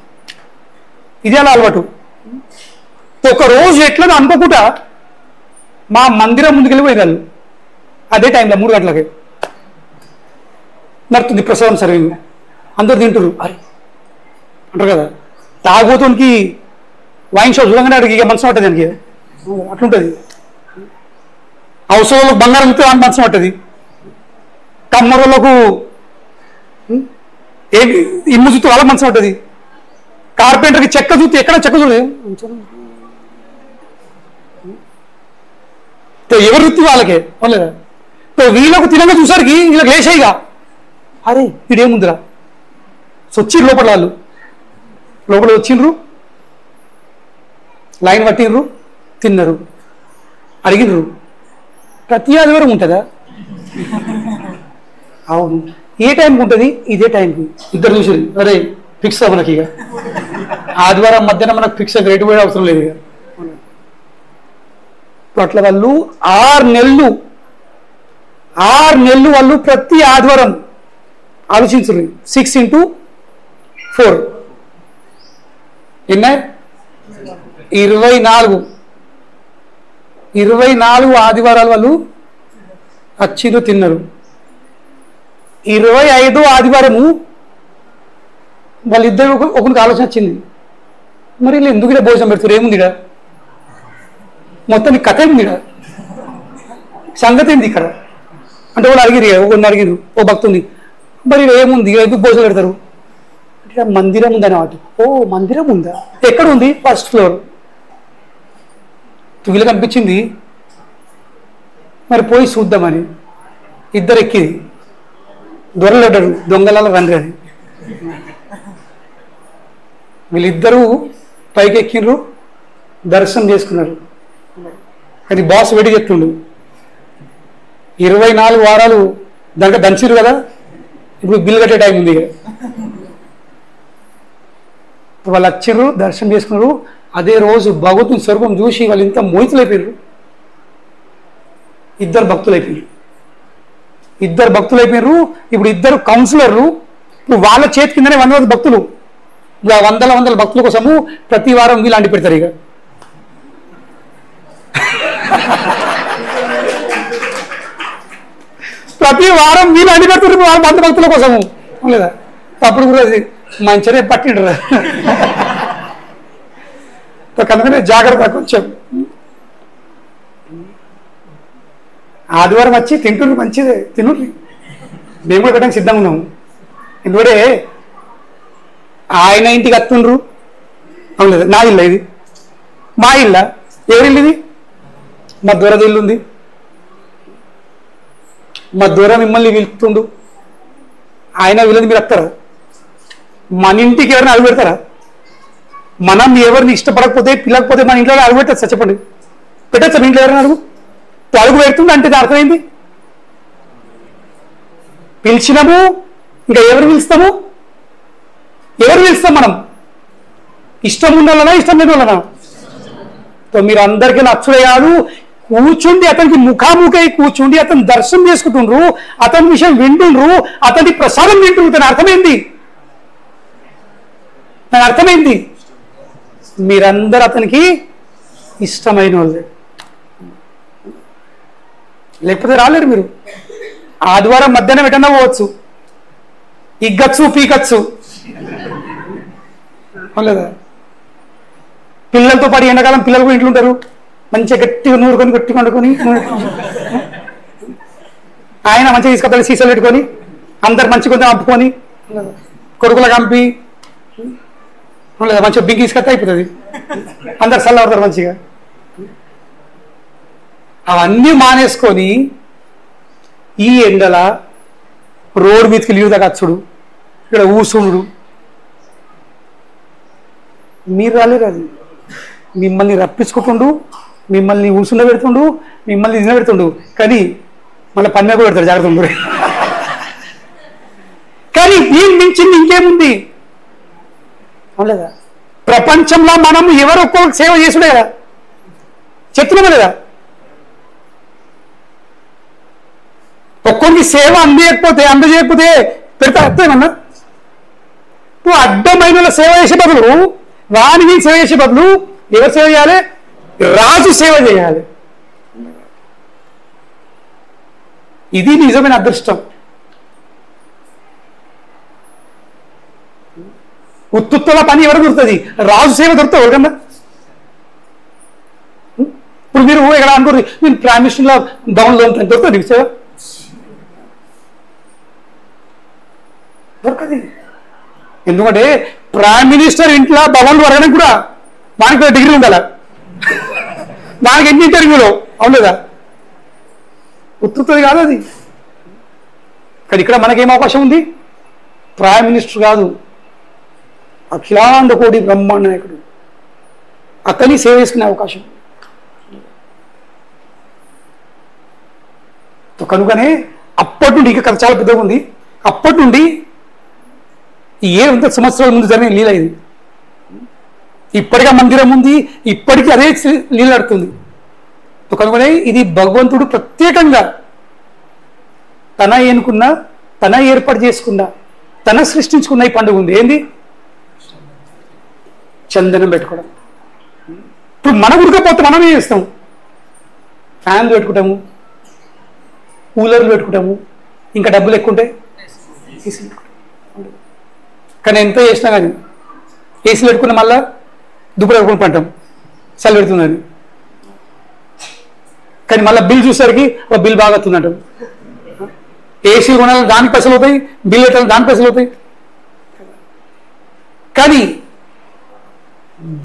A: ఇదే అలా అలవాటు. ఒక రోజు ఎట్లా అనుకోకుండా మా మందిరం ముందుకెళ్ళి పోయినారు. అదే టైంలో 3 గంటలకి నడుతుంది ప్రసాదం సర్వింగ్. అందరు తింటారు. అరే అంటారు కదా, తాగుబోతునికి వైన్ షాప్ చూడంగానే అడిగి ఇక మనసు పట్టదు దానికి. అట్లుంటుంది. అవసరాలకు బంగారం ఇస్తే అని మనసు పట్టది. కమ్మరులకు ఏ ఇల్లు చూస్తే వాళ్ళకి మనసు పట్టది. కార్పెంటర్కి చెక్క చూస్తే ఎక్కడ చెక్క చూడలేదు. ఎవరు వృత్తి వాళ్ళకే లేదా. వీళ్ళకు తినగా చూసరికి వీళ్ళకి లేచాయిగా, అరే వీడేముందిరా. వచ్చిర్రు లోపల, వాళ్ళు లోపల వచ్చిండ్రు, లైన్ పట్టిండ్రు, తిన్నారు, అడిగినరు. ప్రతి ఆదివారం ఉంటుందా? అవును. ఏ టైంకి ఉంటుంది? ఇదే టైంకి. ఇద్దరు చూసారు, అరే ఫిక్స్ మనకి ఇక ఆదివారం మధ్యాహ్నం మనకు ఫిక్స్ రేటు పోయే అవసరం లేదు ఇక. అట్లా వాళ్ళు 6 నెలలు వాళ్ళు ప్రతి ఆదివారం ఆలోచించరు. 6 into 4 ఎన్న 24 ఆదివారాలు వాళ్ళు వచ్చిండ్రు, తిన్నారు. 25వ ఆదివారము వాళ్ళిద్దరు ఒకరికి ఆలోచన వచ్చింది, మరి వీళ్ళు ఎందుకు ఇలా భోజనం పెడతారు, ఏముందిగా మొత్తం కథ ఏముందిగా, సంగతి ఏంది ఇక్కడ అంటే వాళ్ళు అడిగిరు. ఒకరిని అడిగిరు, ఓ భక్తుని, మరి ఏముంది ఎందుకు భోజనం పెడతారు అంటే మందిరం ఉందని. వాటి ఓ మందిరం ఉందా, ఎక్కడ ఉంది? First floor. వీళ్ళకి అనిపించింది మరి పోయి చూద్దామని. ఇద్దరు ఎక్కింది. దొరలు అడ్డారు, దొంగల రండి అని. వీళ్ళిద్దరూ పైకి ఎక్కిండ్రు, దర్శనం చేసుకున్నారు. కానీ బాస్ వేడి చెప్తుండు, 24 వారాలు దాంట్లో దంచిరు కదా, ఇప్పుడు బిల్లు కట్టే టైం ఉంది. వాళ్ళు వచ్చిర్రు, దర్శనం చేసుకున్నారు. అదే రోజు భగవంతుని స్వరూపం చూసి వాళ్ళు ఇంత మోహితులైపోయారు. ఇద్దరు భక్తులైపోయారు. ఇప్పుడు 2 కౌన్సిలర్లు. ఇప్పుడు వాళ్ళ చేతి కిందనే 100 భక్తులు. ఇప్పుడు 100 భక్తుల కోసము ప్రతి వారం వీళ్ళు అంటి పెడతారు. ఇక ప్రతి వారం వీళ్ళు అంటి పెడతారు 100 భక్తుల కోసము లేదా. అప్పుడు కూడా మంచిగా పట్టిండ్రు. కనుకనే జాగ్రత్త. కొంచెం ఆదివారం వచ్చి తింటుండ్రు, మంచిదే తినుర్రి. మేము కూడా పెట్టడానికి సిద్ధంగా ఉన్నాము. ఎందుకంటే ఆయన ఇంటికి వస్తుండ్రు. అవును లేదా, నా ఇల్లు ఇది, మా ఇల్ల. ఎవరి ఇల్లు ఇది? మా దూరది ఇల్లు ఉంది. మా దూరం మిమ్మల్ని పిలుపుతుండు. ఆయన వీళ్ళని మీరు వస్తారా? మన ఇంటికి ఎవరిని అడుగు పెడతారా? మనం ఎవరిని ఇష్టపడకపోతే పిల్లకపోతే మన ఇంట్లో అడుగు పెట్టచ్చు. చెప్పండి, పెట్టచ్చు మీ ఇంట్లో ఎవరైనా అడుగు? అడుగు పెడుతుంది అంటే అర్థమైంది. పిలిచినాము, ఇంకా ఎవరు పిలుస్తాము? మనం ఇష్టం ఉండాలనా ఇష్టం లేని వాళ్ళనా? మీరు అందరికీ నచ్చుడే కాదు, కూర్చుండి అతనికి ముఖాముఖై కూర్చుండి అతను దర్శనం చేసుకుంటుండ్రు, అతని విషయం వింటుండ్రు, అతని ప్రసాదం వింటుండ్రు. తన అర్థమైంది. మీరందరూ అతనికి ఇష్టమైన వాళ్ళే, లేకపోతే రాలేరు. మీరు ఆదివారం మధ్యాహ్నం ఎటన్నా పోవచ్చు, ఇగ్గచ్చు పీకచ్చు లేదా. పిల్లలతో పాటు ఎండాకాలం పిల్లలు కూడా ఇంట్లో ఉంటారు, మంచిగా గట్టిగా నూరుకొని గట్టిగా వండుకొని, ఆయన మంచిగా తీసుకొస్తాడు సీసాలు పెట్టుకొని, అందరు మంచిగా కొంచెం అప్పుకొని కొడుకులకు పంపి లేదా మంచిగా బింగి తీసుకొస్తే అయిపోతుంది, అందరు చల్ల పడతారు మంచిగా. అవన్నీ మానేసుకొని ఈ ఎండల రోడ్డు మీదకి లీవ్ దాకా వచ్చుడు, ఇక్కడ ఊసుడు. మీరు రాలేరు, అది మిమ్మల్ని రప్పించుకుంటుండు, మిమ్మల్ని ఊసుండ పెడుతుండు, మిమ్మల్ని నిన్న పెడుతుండు, కానీ మళ్ళీ పని కూడా పెడతాడు, జాగ్రత్త ఉండు. కానీ దీని మించింది ఇంకేముంది అవులేదా? ప్రపంచంలో మనం ఎవరు ఒక్కొక్క సేవ చేసుడే కదా, చెప్తున్నామా లేదా? ఒక్కొక్కరికి సేవ అందజేయకపోతే పెడతా అర్థమన్నా. నువ్వు అడ్డమైన సేవ చేసే బదులు, వానికి సేవ చేసే బదులు ఎవరు సేవ చేయాలి? రాజు సేవ చేయాలి. ఇది నిజమైన అదృష్టం. ఉత్తుల పని ఎవరు దొరుకుతుంది? రాజు సేవ దొరుకుతావు ఎవరికన్నా. ఇప్పుడు మీరు ఇక్కడ అనుకోరు, నేను ప్రైమ్ మినిస్టర్లో భవన్లో దొరుకుతుంది నీకు సేవ? దొరకది. ఎందుకంటే ప్రైమ్ మినిస్టర్ ఇంట్లో భవన్లు అడగడానికి కూడా వానికి డిగ్రీ ఉండాలి, దానికి ఎన్ని ఇంటర్వ్యూలో అవును లేదా? ఉత్తుతుంది కాదు అది. కానీ ఇక్కడ మనకేం అవకాశం ఉంది? ప్రైమ్ మినిస్టర్ కాదు, అఖిలాండ కోటి బ్రహ్మాండ నాయకుడు, అతన్ని సేవ చేసుకునే అవకాశం. కనుకనే అప్పటి నుండి, ఇక కథ చాలా పెద్దగా ఉంది, అప్పటి నుండి 700 సంవత్సరాల ముందు జరిగిన లీల ఇది. ఇప్పటికే మందిరం ఉంది, ఇప్పటికీ అదే లీల నడుతుంది. కనుకనే ఇది భగవంతుడు ప్రత్యేకంగా తన ఎన్నుకున్న, తన ఏర్పాటు చేసుకున్న, తన సృష్టించుకున్న ఈ పండుగ ఉంది. ఏంది? చందనం పెట్టుకోవడం. ఇప్పుడు మన ఉడకపోతే మనం ఏం చేస్తాం? ఫ్యాన్లు పెట్టుకుంటాము, కూలర్లు పెట్టుకుంటాము, ఇంకా డబ్బులు ఎక్కువ ఉంటే ఏసీలు పెట్టుకుంటాం. కానీ ఎంత చేసినా కానీ ఏసీలు పెట్టుకున్న మళ్ళా దుబ్బలు పెట్టుకుని పంటాం, చలి పెడుతుందని. కానీ మళ్ళీ బిల్ చూసేసరికి ఒక బిల్ బాగా వస్తుందంటాం. ఏసీలు కొనాలి దానికి పైసలు అవుతాయి, బిల్ పెట్టాలి దానికి పైసలు అవుతాయి. కానీ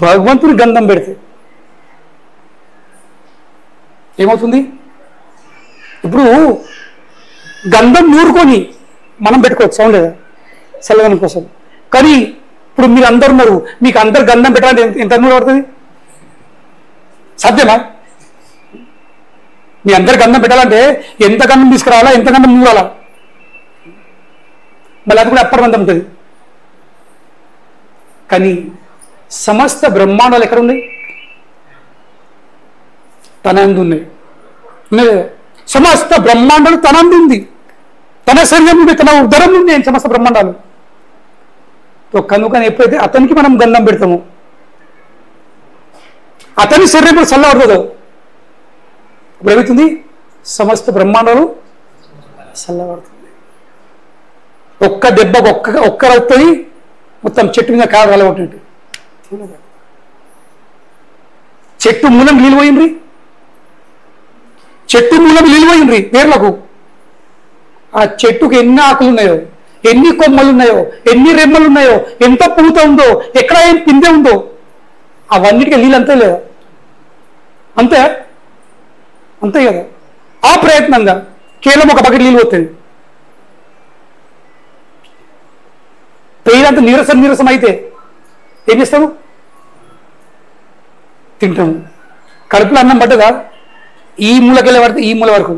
A: భగవంతుని గంధం పెడితే ఏమవుతుంది? ఇప్పుడు గంధం నూరుకొని మనం పెట్టుకోవచ్చు అవును లేదా, చల్లదనం కోసం. కానీ ఇప్పుడు మీరు అందరు ఉన్నారు, మీకు అందరు గంధం పెట్టాలంటే ఎంత నూరు పడుతుంది? సాధ్యమా? మీ అందరు గంధం పెట్టాలంటే ఎంత గంధం తీసుకురావాలా, ఎంత గంధం నూరాలా? మళ్ళీ అది కూడా అప్పటిమంతం ఉంటుంది. కానీ సమస్త బ్రహ్మాండాలు ఎక్కడ ఉన్నాయి? తన అందు ఉన్నాయి. సమస్త బ్రహ్మాండాలు తన అందు ఉంది, తన శరీరం నుండి, తన ఉదరం నుండి సమస్త బ్రహ్మాండాలు. కనుకని ఎప్పుడైతే అతనికి మనం గంధం పెడతామో, అతని శరీరం కూడా చల్లబడుతుందో, ఇప్పుడు ఏమవుతుంది? సమస్త బ్రహ్మాండాలు చల్లబడుతుంది. ఒక్క దెబ్బకు ఒక్కరవుతుంది, మొత్తం చెట్టు మీద కాలు రాలగొట్టినట్టు. చెట్టు మూలం నీళ్ళు పోయిండ్రి, చెట్టు మూలం నీళ్ళు పోయిండ్రి పేర్లకు. ఆ చెట్టుకు ఎన్ని ఆకులు ఉన్నాయో, ఎన్ని కొమ్మలు ఉన్నాయో, ఎన్ని రెమ్మలు ఉన్నాయో, ఎంత పూత ఉందో, ఎక్కడ ఏం పిందె ఉందో, అవన్నిటికీ నీళ్ళు అంతే లేదా? అంతే అంతే కదా. ఆ ప్రయత్నంగా కేవలం ఒక బకెట్ నీళ్ళు పోతుంది. పెయినంత నీరసం అయితే ఏం చేస్తాము? తింటాము. కడుపులో అన్నం పడ్డదా ఈ మూలకెళ్ళే పడితే ఈ మూల వరకు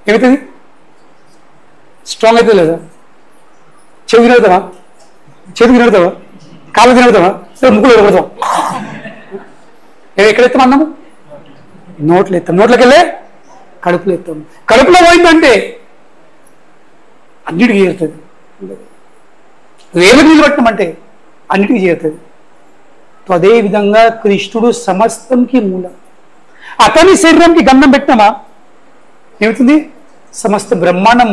A: ఏమవుతుంది? స్ట్రాంగ్ అవుతుంది లేదా? చెవి తినవుతావా? చేతికి తినవుతావా? కాళ్ళు తినవుతావా? ముక్కులు పెడతావా? ఎక్కడెత్తాం అన్నము? నోట్లు ఎత్తాం. నోట్లోకి వెళ్ళే కడుపులో ఎత్తాం. కడుపులో పోయిందంటే అన్నిటికీ చేరుతుంది. వేలకు నీళ్ళు పట్టమంటే అన్నిటికీ చేరుతుంది. అదే విధంగా కృష్ణుడు సమస్తంకి మూలం. అతని శరీరంకి గంధం పెట్టినామా ఏమవుతుంది? సమస్త బ్రహ్మాండం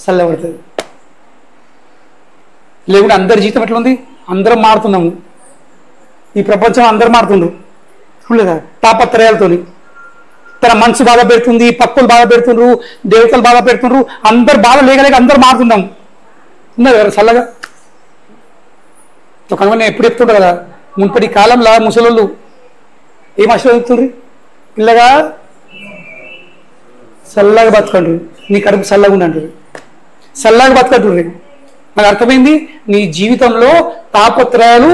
A: చల్లబడుతుంది. లేకుంటే అందరి జీవితం ఎట్లా ఉంది? అందరం మారుతున్నాము. ఈ ప్రపంచం అందరు మారుతుండ్రు లేదా తాపత్రయాలతోని. తన మనసు బాధ పెడుతుంది, పక్కులు బాధ పెడుతుండ్రు, దేవతలు బాధ పెడుతుండ్రు, అందరు బాధ లేక అందరు మారుతున్నాం. ఉన్నది కదా చల్లగా. కనుక నేను ఎప్పుడు చెప్తుంటా కదా, మున్పటి కాలంలో ముసలోళ్ళు ఏం ఆశీర్వదిస్తుండ్రు? ఇల్లగా చల్లగా బతకండ్రు, నీ కడుపు చల్లగా ఉండంటారు, చల్లగా బతకంటుండ్రు. నాకు అర్థమైంది నీ జీవితంలో తాపత్రయాలు,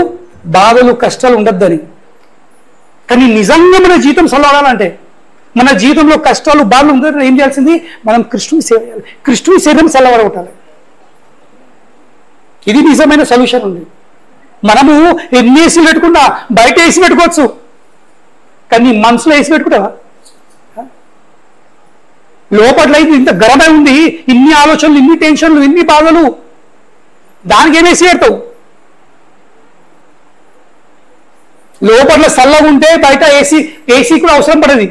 A: బాధలు, కష్టాలు ఉండద్దని. కానీ నిజంగా మన జీవితం చల్లవాలంటే, మన జీవితంలో కష్టాలు, బాధలు ఉందని ఏం చేయాల్సింది? మనం కృష్ణుని సేవ చేయాలి, కృష్ణుని శరీరం చల్లబడగొట్టాలి. ఇది నిజమైన సొల్యూషన్ ఉంది. మనము ఎన్ని ఏసీలు పెట్టుకున్నా, బయట ఏసీ పెట్టుకోవచ్చు, కానీ మనసులో ఏసీ పెట్టుకుంటావా? లోపల ఇంత గర్వమై ఉంది, ఇన్ని ఆలోచనలు, ఇన్ని టెన్షన్లు, ఇన్ని బాధలు, దానికి ఏం ఏసీ పెడతావు? లోపల చల్లగా ఉంటే బయట ఏసీ కూడా అవసరం పడది.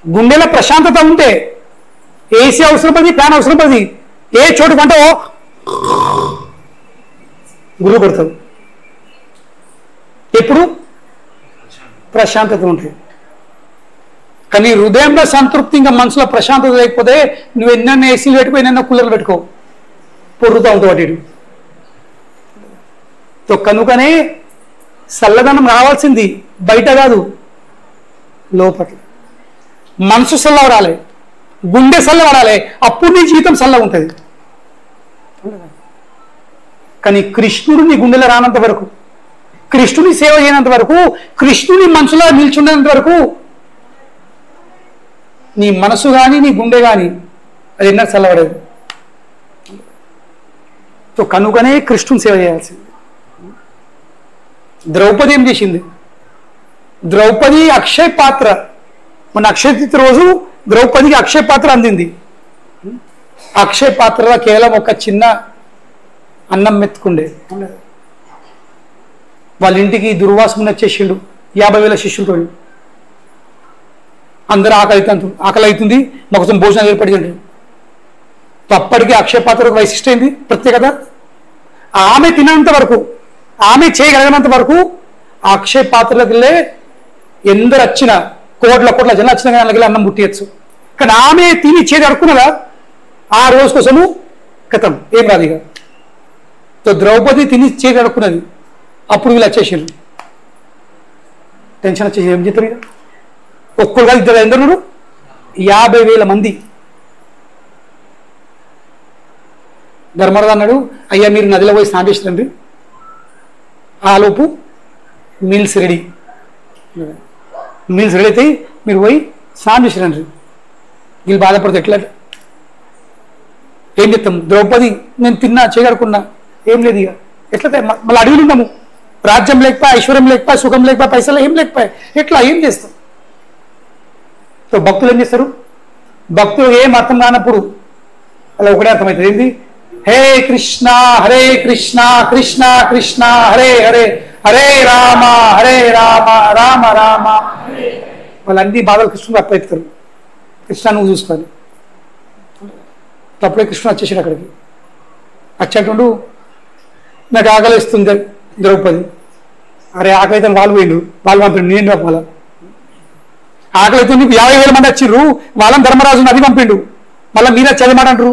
A: గుండెలో ప్రశాంతత ఉంటే ఏసీ అవసరం పడి, ఫ్యాన్ అవసరం పడి. ఏ చోటు కంటే గురువు కొడతావు. ఎప్పుడు ప్రశాంతత ఉంటుంది. కానీ హృదయంలో సంతృప్తి, ఇంకా మనసులో ప్రశాంతత లేకపోతే నువ్వు ఎన్నెన్న ఏసీలు పెట్టుకో, ఎన్నెన్న కూలర్లు పెట్టుకో, పొర్రుతూ ఉంటావు అటు ఇటు. కనుకనే చల్లదనం రావాల్సింది బయట కాదు, లోపల. మనసు చల్లవడాలి, గుండె చల్లబడాలి, అప్పుడు నీ జీవితం చల్లగా ఉంటుంది. కానీ కృష్ణుడు నీ గుండెలో రానంత వరకు, కృష్ణుని సేవ చేయనంత వరకు, కృష్ణుని మనసులో నిల్చుండేంత వరకు నీ మనసు కానీ నీ గుండె కానీ అది ఎన్నో చల్లబడేది. కనుకనే కృష్ణుని సేవ చేయాల్సింది. ద్రౌపది ఏం చేసింది? ద్రౌపది అక్షయ పాత్ర, మన అక్షయ తృతీయ రోజు ద్రౌపదికి అక్షయ పాత్ర అందింది. అక్షయ పాత్రలో కేవలం ఒక చిన్న అన్నం మెత్తుకుండే. వాళ్ళ ఇంటికి దుర్వాసముని వచ్చేసిండు 50,000 శిష్యులతో. అందరూ ఆకలి అవుతుంది, మా కోసం భోజనం ఏర్పడింది. అప్పటికి అక్షయ పాత్రకు వైశిష్టం ఏంది? ప్రత్యేకత. ఆమె తినంత వరకు, ఆమె చేయగలిగినంత వరకు ఆ అక్షయ పాత్రలకు వెళ్ళే ఎందరు వచ్చిన కోట్ల జనం వచ్చిన కానీ వెళ్ళి అన్నం పుట్టియచ్చు. కానీ ఆమె తిని చేతి అడుక్కున్నదా ఆ రోజు కోసము కథం ఏం రాదు. ఇక ద్రౌపది తిని చేతి అడుక్కున్నది, అప్పుడు వీళ్ళు వచ్చేసారు. టెన్షన్ వచ్చేసి ఏం చెప్తారు? ఇక ఒక్కరు కాదు, ఇద్దరు, ఎందరు? 50,000 మంది. ధర్మరాజు అన్నాడు, అయ్యా మీరు నదిలో పోయి స్నానం చేసిరండి, ఆలోపు మీల్స్ రెడీ అయితే మీరు పోయి స్నానం చేసిరండి. వీళ్ళు బాధపడితే ఎట్లా? ఏం చెప్తాం? ద్రౌపది నేను తిన్నా, చేయగడుకున్నా, ఏం లేదు. ఇక ఎట్లా మళ్ళీ అడవిలు ఉన్నాము, రాజ్యం లేకపోయా, ఐశ్వర్యం లేకపోయా, సుఖం లేకపోయా, పైసలు ఏం లేకపోయా, ఎట్లా ఏం చేస్తాం? భక్తులు ఏం చేస్తారు? భక్తులు ఏం అర్థం కానప్పుడు అలా ఒకటే అర్థమవుతుంది. ఏంది? హే కృష్ణ హరే కృష్ణ కృష్ణ కృష్ణ హరే హరే, హరే రామ రామ రామ. వాళ్ళన్నీ బాధలు కృష్ణుడు అప్పచెప్తారు. కృష్ణ నువ్వు చూసుకోవాలి. తప్పుడే కృష్ణుడు వచ్చేసాడు అక్కడికి. వచ్చేటుండు, నాకు ఆకలిస్తుంది ద్రౌపది. అరే ఆకలితో వాళ్ళు పంపిండు, నేను వాళ్ళ ఆకలితో నీకు 50,000 మంది వచ్చిర్రు, వాళ్ళని ధర్మరాజు నది పంపిండు, మళ్ళీ మీరు చదివమాట అంటారు.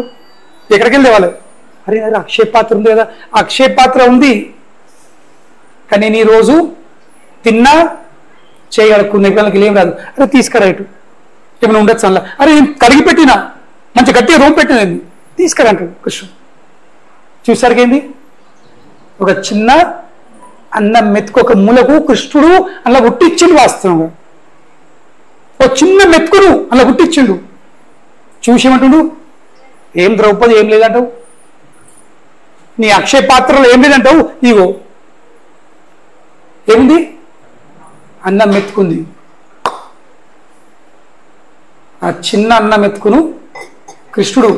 A: ఎక్కడికి వెళ్ళే వాళ్ళు? అరే అరే అక్షయ పాత్ర ఉంది కదా, అక్షయ పాత్ర ఉంది, కానీ నీ రోజు తిన్నా చేయగలుగుకున్న వాళ్ళకి ఏం రాదు. అరే తీసుకురా ఇటు, ఏమైనా ఉండొచ్చు అలా. అరే కడిగి పెట్టినా, మంచి గట్టిగా రూమ్ పెట్టినది, తీసుకురా అంటాడు కృష్ణుడు. చూసరికి ఏంది? ఒక చిన్న అన్నం మెతుకు, ఒక మూలకు కృష్ణుడు అలా ఉట్టిచ్చిండు. వాస్తవంగా ఒక చిన్న మెతుకును అలా ఉట్టిచ్చిండు. చూసేమంటుండు, ఏం ద్రౌపది ఏం లేదంటావు, నీ అక్షయ పాత్రలో ఏం లేదంటావు, ఇగో ఏముంది? అన్నం మెతుకుంది. ఆ చిన్న అన్నం మెతుకును కృష్ణుడు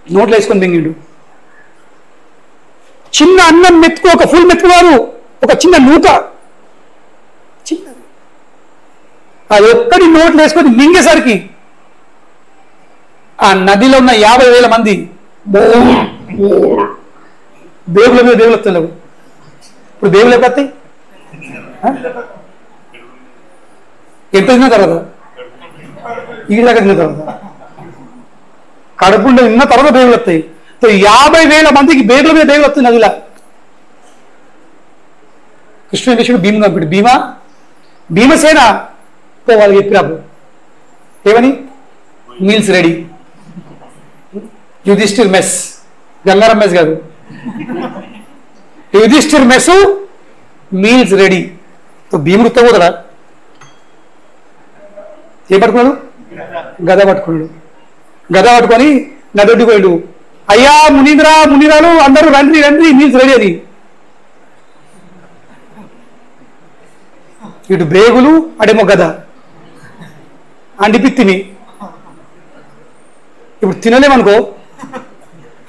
A: నోట్లో వేసుకొని మింగిండు. చిన్న అన్నం మెతుకు, ఒక ఫుల్ మెతుకు కాదు, ఒక చిన్న నూక చిన్నది, అది ఒక్కడి నోట్లు వేసుకొని మింగేసరికి ఆ నదిలో ఉన్న 50,000 మంది దేవుళ్ళ మీద దేవుళ్ళు వస్తలేవు. ఇప్పుడు దేవుళ్ళు ఎక్కడతాయి? ఎంత తిన్న తర్వాత, ఈ దగ్గర తిన్న తర్వాత, కడుపుండ తిన్న తర్వాత దేవుళ్ళు వస్తాయి. 50,000 మందికి దేవుళ్ళ మీద దేవుళ్ళు వస్తాయి నదిలా. కృష్ణుడు విషయుడు భీముడు పంపిడు. భీమసేన వాళ్ళకి చెప్పినప్పుడు ఏమని? Meals ready. Yudhishthir mess, Gangaram mess కాదు, యుధిష్ఠిర్ మెస్, మీల్స్ రెడీ. భీముడు పోతాడా? ఏం పట్టుకున్నాడు? గద పట్టుకున్నాడు. గద పట్టుకొని నదొడ్డి పోయాడు. అయ్యా మునీంద్రాలు అందరూ రండి రండి, మీల్స్ రెడీ అని. ఇటు బ్రేగులు, అడేమో గద అండిపిత్తిని. ఇప్పుడు తినలేమనుకో,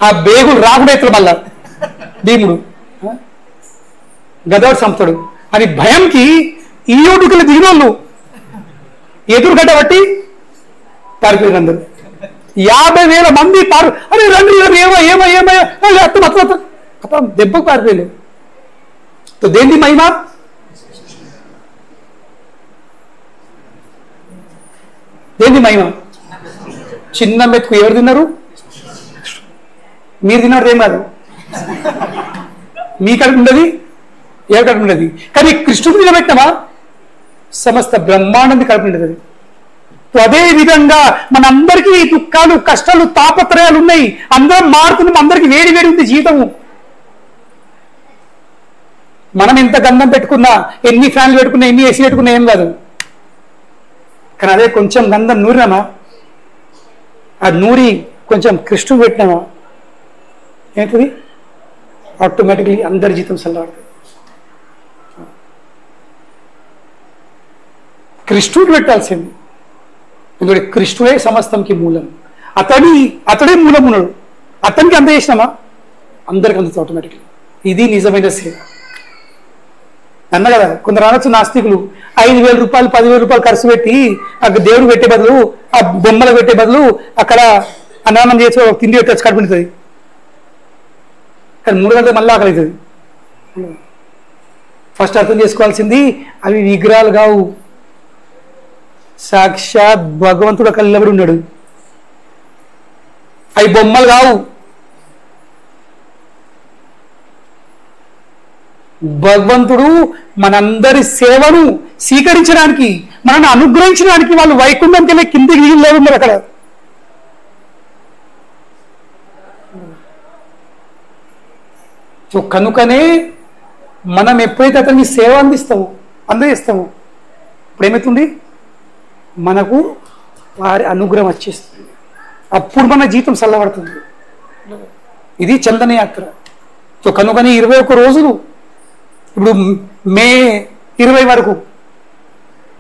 A: ఆ బేగులు రాకుండా ఎత్తాడు మళ్ళా భీముడు, గదవాడు చంపుతాడు అని భయంకి ఈ ఓటుకలు దిగినోళ్ళు ఎదురుగడ్డ బట్టి పారిపోయిన అందరు 50,000 మంది అరే రండి అత్తం దెబ్బకు పారిపోయలేదు. దేంది మహిమ? ఏంది మహిమ? చిన్న మెతుకు ఎవరు తిన్నారు? మీరు తిన్నారు ఏం కాదు, మీ కడుపు ఉండదు, ఎవరి కడుపు ఉండదు. కానీ కృష్ణుడు నిలబెట్టినవా సమస్త బ్రహ్మాండాన్ని కడుపు ఉండదు. అదే విధంగా మనందరికీ దుఃఖాలు, కష్టాలు, తాపత్రయాలు ఉన్నాయి. అందరం మారుతున్నాం, అందరికి వేడి వేడి ఉంది జీవితము. మనం ఎంత గంధం పెట్టుకున్నా, ఎన్ని ఫ్యాన్లు పెట్టుకున్నా, ఎన్ని ఏసీ పెట్టుకున్నా ఏం కాదు. కానీ అదే కొంచెం గంధం నూరినామా, ఆ నూరి కొంచెం కృష్ణుడు పెట్టినామా, ఏంటిది ఆటోమేటిక్లీ అందరి జీతం చల్లాడుతుంది. కృష్ణుడు పెట్టాల్సింది, ఎందుకంటే కృష్ణుడే సమస్తంకి మూలం. అతడే మూలం ఉన్నాడు. అతనికి అంత చేసినామా అందరికి అందుతుంది ఆటోమేటిక్లీ. ఇది నిజమైన సేవ. అన్న కదా, కొందరు అనొచ్చు నాస్తికులు, 5,000 రూపాయలు 10,000 రూపాయలు ఖర్చు పెట్టి అక్కడ దేవుడు పెట్టే బదులు, ఆ బొమ్మలు పెట్టే బదులు అక్కడ అన్నం చేసి తిండి పెట్టచ్చు కడుపుతుంది. కానీ 3 గంటలు మళ్ళీ ఆకలి అవుతుంది. ఫస్ట్ అర్థం చేసుకోవాల్సింది, అవి విగ్రహాలు కావు, సాక్షాత్ భగవంతుడు అక్కడ నిలబడి ఉన్నాడు. అవి బొమ్మలు కావు, భగవంతుడు మనందరి సేవను స్వీకరించడానికి, మనల్ని అనుగ్రహించడానికి వాళ్ళు వైకుంఠంకి వెళ్ళి కిందికి దిగి ఉన్నారు అక్కడ. సో కనుకనే మనం ఎప్పుడైతే అతనికి సేవ అందజేస్తామో ఇప్పుడు ఏమవుతుంది, మనకు వారి అనుగ్రహం వచ్చేస్తుంది. అప్పుడు మన జీవితం చల్లబడుతుంది. ఇది చందన యాత్ర. సో కనుకనే 21 రోజులు, ఇప్పుడు మే 20 వరకు,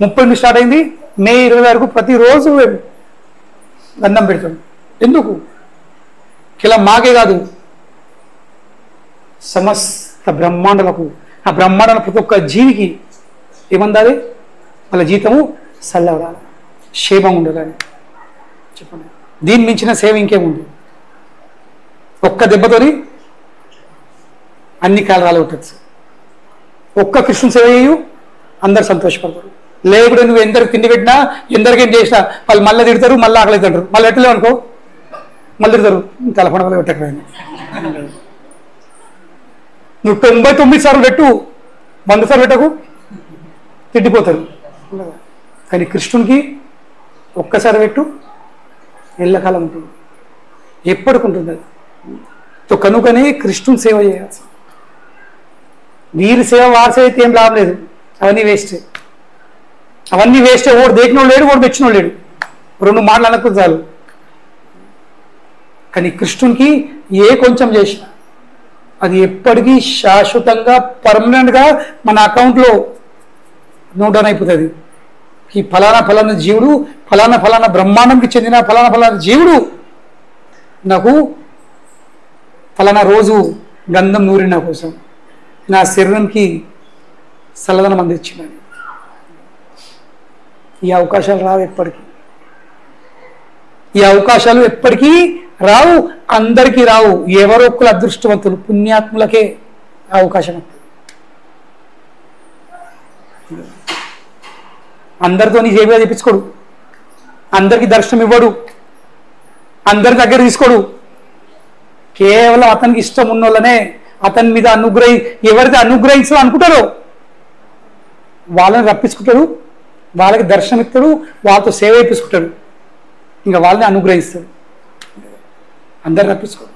A: 30 స్టార్ట్ అయింది, మే 20 వరకు ప్రతిరోజు గంధం పెడతాం. ఎందుకు? కేవలం మాకే కాదు, సమస్త బ్రహ్మాండాలకు, ఆ బ్రహ్మాండాల ప్రతి ఒక్క జీవికి ఏమందాలి? వాళ్ళ జీతము చల్లవడాలి, క్షేమం ఉండాలని. చెప్పండి, దీన్ని మించిన సేవ ఇంకేముంది? ఒక్క దెబ్బతోని అన్ని కాలాలు ఉంటుంది. ఒక్క కృష్ణుని సేవ చేయు, అందరు సంతోషపడతారు. లేకుండా నువ్వు ఎందరికి తిండి పెట్టినా, ఎందరికేం చేసినా వాళ్ళు మళ్ళీ తిడతారు, మళ్ళీ ఆకలి తింటారు. మళ్ళీ ఎట్టలేవు అనుకో, మళ్ళీ తిడతారు, తలపడ వల్ల పెట్టకపోయింది. నువ్వు 99 సార్లు పెట్టు, 100 సార్లు పెట్టకు, తిట్టిపోతారు. కానీ కృష్ణునికి ఒక్కసారి పెట్టు, ఎల్లకాలం ఉంటుంది, ఎప్పటికి ఉంటుంది అది. సో కనుకనే కృష్ణుని సేవ చేయాల్సి. వీరి సేవ వారి సేవ అయితే ఏం లాభం లేదు, అవన్నీ వేస్ట్. ఓడు దేకినోడు లేడు, ఓడు మెచ్చినోడు లేడు, 2 మాటలు అనుకుంది చాలు. కానీ కృష్ణునికి ఏ కొంచెం చేసినా అది ఎప్పటికీ శాశ్వతంగా పర్మనెంట్గా మన అకౌంట్లో నోట్ డౌన్ అయిపోతుంది. ఈ ఫలానా జీవుడు, ఫలానా బ్రహ్మాండంకి చెందిన ఫలానా జీవుడు నాకు ఫలానా రోజు గంధం నూరి నా కోసం నా శరీరంకి చల్లదనం అందించిందని. ఈ అవకాశాలు రావు ఎప్పటికీ, ఈ అవకాశాలు ఎప్పటికీ రావు, అందరికీ రావు. ఎవరో ఒక్కరు అదృష్టవంతులు పుణ్యాత్ములకే అవకాశం వస్తుంది. అందరితో నీ సేవ చేయించుకోడు, అందరికి దర్శనం ఇవ్వడు, అందరి దగ్గర తీసుకోడు. కేవలం అతనికి ఇష్టం ఉన్న వాళ్ళనే అతని మీద ఎవరైతే అనుగ్రహించాలో అనుకుంటారో వాళ్ళని రప్పించుకుంటాడు, వాళ్ళకి దర్శనం ఇస్తాడు, వాళ్ళతో సేవ చేయించుకుంటాడు, ఇంకా వాళ్ళని అనుగ్రహిస్తాడు. అందరు రప్పించుకోడు.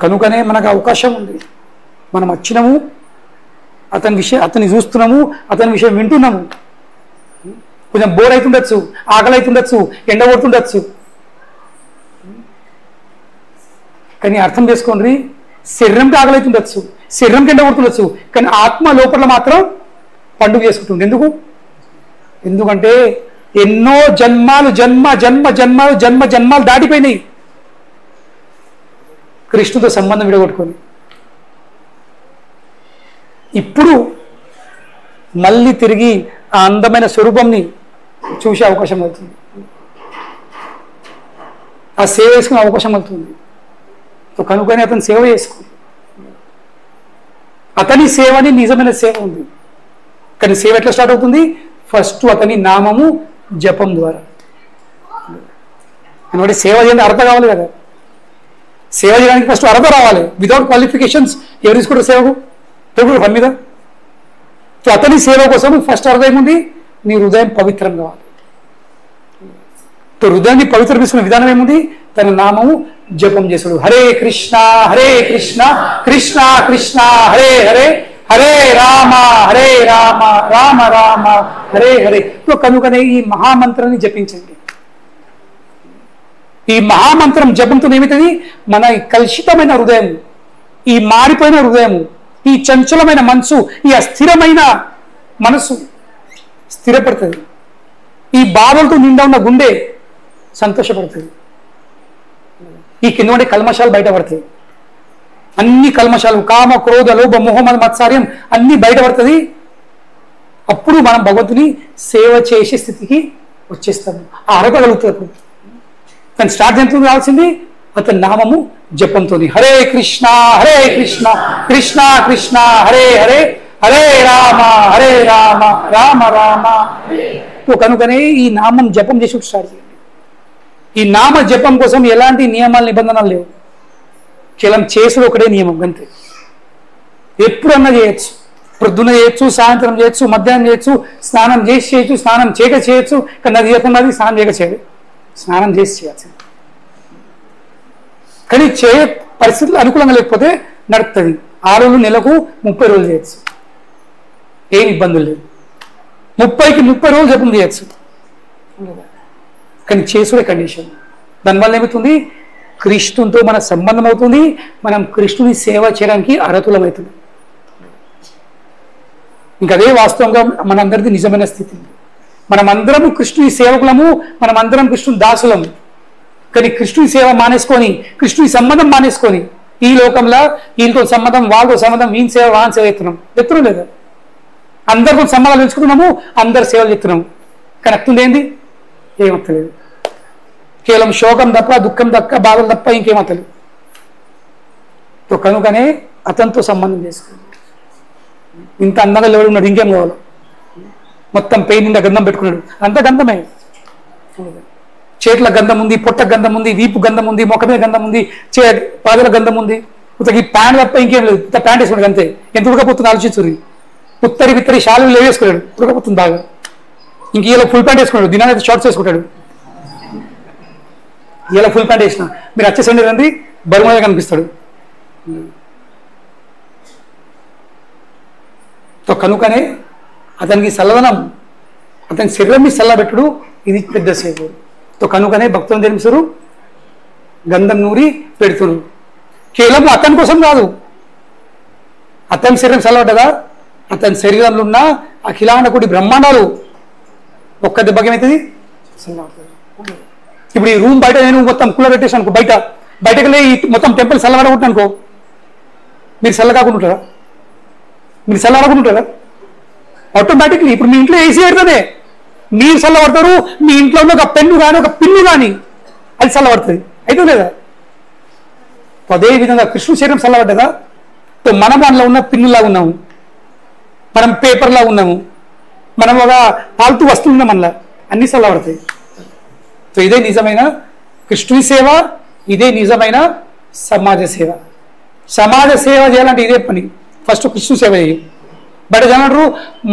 A: కనుకనే మనకు అవకాశం ఉంది. మనం వచ్చినాము, అతన్ని చూస్తున్నాము, అతని విషయం వింటున్నాము. కొంచెం బోర్ అవుతుండొచ్చు, ఆకలి అవుతుండొచ్చు, ఎండ కొడుతుండొచ్చు. కానీ అర్థం చేసుకోండి, శరీరంకి ఆకలి అవుతుండొచ్చు, శరీరంకి ఎండ కొడుతుండొచ్చు, కానీ ఆత్మ లోపల మాత్రం పండుగ చేసుకుంటుంది. ఎందుకంటే ఎన్నో జన్మాలు దాటిపోయినాయి కృష్ణుతో సంబంధం విడగొట్టుకొని. ఇప్పుడు మళ్ళీ తిరిగి ఆ అందమైన స్వరూపంని చూసే అవకాశం అవుతుంది, ఆ సేవ చేసుకునే అవకాశం అవుతుంది. కనుకనే అతను సేవ చేసుకో, అతని సేవని నిజమైన సేవ ఉంది. కానీ సేవ ఎట్లా స్టార్ట్ అవుతుంది? ఫస్ట్ అతని నామము జపం ద్వారా. ఎందుకంటే సేవ చేయడానికి అర్హత కావాలి కదా, సేవ చేయడానికి ఫస్ట్ అర్హత రావాలి. వితౌట్ క్వాలిఫికేషన్స్ ఎవరు తీసుకుంటారు సేవకు? తెలుగు పని మీద. సో అతని సేవ కోసం ఫస్ట్ అర్హత ఏముంది? నీ హృదయం పవిత్రం కావాలి. హృదయాన్ని పవిత్రం చేసుకునే విధానం ఏముంది? తన నామము జపం చేసుడు. హరే కృష్ణ కృష్ణ కృష్ణ హరే హరే, హరే రామ రామ రామ హరే హరే. కనుకనే ఈ మహామంత్రాన్ని జపించండి. ఈ మహామంత్రం జపంతో ఏమిటది? మన కలుషితమైన హృదయం, ఈ మారిపోయిన హృదయము, ఈ చంచలమైన మనసు, ఈ అస్థిరమైన మనసు స్థిరపడుతుంది. ఈ బాధలతో నిండా ఉన్న గుండె సంతోషపడుతుంది. ఈ కింద ఉండే కల్మషాలు బయటపడతాయి. అన్ని కల్మషాలు, కామ క్రోధ లోభ మోహ మత్సర్యం అన్ని బయటపడుతుంది. అప్పుడు మనం భగవంతుని సేవ చేసే స్థితికి వచ్చేస్తాము. ఆ అర్హత కలుగుతుంది. కానీ స్టార్ట్ ఎంత కావాల్సింది? అతని నామము జపంతో. హరే కృష్ణ కృష్ణ కృష్ణ హరే హరే, హరే రామ రామ రామ. కనుకనే ఈ నామం జపం చేసి స్టార్ట్ చేయండి. ఈ నామ జపం కోసం ఎలాంటి నియమాలు నిబంధనలు లేవు, కేవలం చేసుడు ఒకటే నియమం అంతే. ఎప్పుడన్నా చేయొచ్చు, ప్రొద్దున చేయొచ్చు, సాయంత్రం చేయొచ్చు, మధ్యాహ్నం చేయొచ్చు, స్నానం చేసి చేయొచ్చు, స్నానం చేయక చేయొచ్చు. కానీ అది చెప్పన్నది స్నానం చేయక చేయాలి, స్నానం చేసి చేయాల్సింది. కానీ పరిస్థితులు అనుకూలంగా లేకపోతే నడుపుతుంది. 6 రోజులు, నెలకు 30 రోజులు చేయొచ్చు, ఏం ఇబ్బందులు లేదు. 30కి 30 రోజులు జపం చేయొచ్చు. కానీ చేసుడే కండిషన్. దానివల్ల ఏమవుతుంది? కృష్ణునితో మన సంబంధం అవుతుంది, మనం కృష్ణుని సేవ చేయడానికి అర్హతులమవుతుంది. ఇంకదే వాస్తవంగా మనందరిది నిజమైన స్థితి. మనమందరము కృష్ణుని సేవకులము, మనమందరం కృష్ణుని దాసులము. కానీ కృష్ణుని సేవ మానేసుకొని, కృష్ణుని సంబంధం మానేసుకొని ఈ లోకంలో వీళ్ళతో సంబంధం, వాళ్ళతో సంబంధం, వీని సేవ వాని సేవ ఎత్తున్నాం లేదా? అందరితో సంబంధాలు పెంచుకుంటున్నాము, అందరు సేవలు చెప్తున్నాము. కానీ అత్తుంది ఏంది? ఏమత్తలేదు. కేవలం శోకం తప్ప, దుఃఖం తప్ప, బాధలు తప్ప ఇంకేమత్తలేదు. కనుకనే అతనితో సంబంధం చేసుకోండి. ఇంత అందంగా లేవడు ఉన్నాడు, ఇంకేం కావాలి? మొత్తం పెయిన్ నిండా గంధం పెట్టుకున్నాడు, అంత గంధమే. చేతుల గంధం ఉంది, పొట్ట గంధం ఉంది, వీపు గంధం ఉంది, మొక్క మీద గంధం ఉంది, పాదల గంధం ఉంది. ఈ ప్యాంట్ తప్ప ఇంకేం లేదు. ఇంత ప్యాంట్ వేసుకున్నాడు అంతే. ఎంత ఉడకపోతుంది ఆలోచించుని. ఉత్తరి విత్తరి షాలు వేసుకున్నాడు, ఉడకపోతుంది బాగా. ఇంక ఇలా ఫుల్ ప్యాంట్ వేసుకున్నాడు, దినాన్ని షార్ట్స్ వేసుకుంటాడు. ఇలా ఫుల్ ప్యాంట్ వేసిన మీరు వచ్చేసండి రండి, బరువుగా కనిపిస్తాడు. కనుకనే అతనికి చల్లదనం, అతని శరీరాన్ని చల్లబెట్టుడు, ఇది పెద్ద సేవ. కనుకనే భక్తులను తెలిసారు, గంధం నూరి పెడుతున్నారు. కేవలం అతని కోసం కాదు, అతని శరీరం చల్లబడ్డదా, అతని శరీరంలో ఉన్న అఖిలాండ కోటి బ్రహ్మాండాలు ఒక్క దెబ్బకి ఏమవుతుంది? ఇప్పుడు ఈ రూమ్ బయట నేను మొత్తం కూలర్ పెట్టేసాను అనుకో, బయటకు వెళ్ళి మొత్తం టెంపుల్ చల్లబడగొట్టు అనుకో, మీరు చల్ల కాకుండా ఉంటారా? మీరు చల్లకుండా ఉంటారా? ఆటోమేటిక్లీ ఇప్పుడు మీ ఇంట్లో ఏసీ పెడితేనే మీరు చల్లబడతారు. మీ ఇంట్లో ఉన్న ఒక పెన్ను కానీ ఒక పిన్ను కానీ అది చల్లబడుతుంది, అయితే లేదా? అదే విధంగా కృష్ణుడు శరీరం చల్లబడ్డదా? మనం అందులో ఉన్న పిన్నులాగా ఉన్నాము, మనం పేపర్లా ఉన్నాము, మనం ఒక పాల్తూ వస్తువు ఉన్నాం, అందులో అన్ని చల్లబడతాయి. సో ఇదే నిజమైన కృష్ణుని సేవ, ఇదే నిజమైన సమాజ సేవ. సమాజ సేవ చేయాలంటే ఇదే పని. ఫస్ట్ కృష్ణు సేవ చేయి. బట్ ఏమంటారు?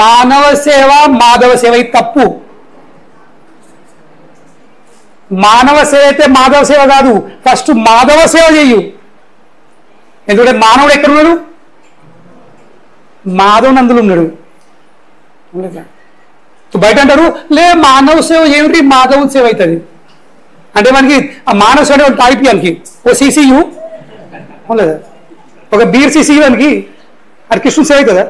A: మానవ సేవ మాధవ సేవ. ఇది తప్పు. మానవ సేవ అయితే మాధవ సేవ కాదు, ఫస్ట్ మాధవ సేవ చేయు. ఎందుకంటే మానవుడు ఎక్కడ ఉన్నాడు? మాధవుని అందులో ఉన్నాడు. బయట అంటారు లే మానవ సేవ ఏమిటి, మాధవుని సేవ అవుతుంది అంటే మనకి ఆ మానవ సేవ టాయిపియానికి ఓ సిసియు లేదా ఒక బీర్ సిసియు అనికి అది కృష్ణుని సేవ అవుతుందా?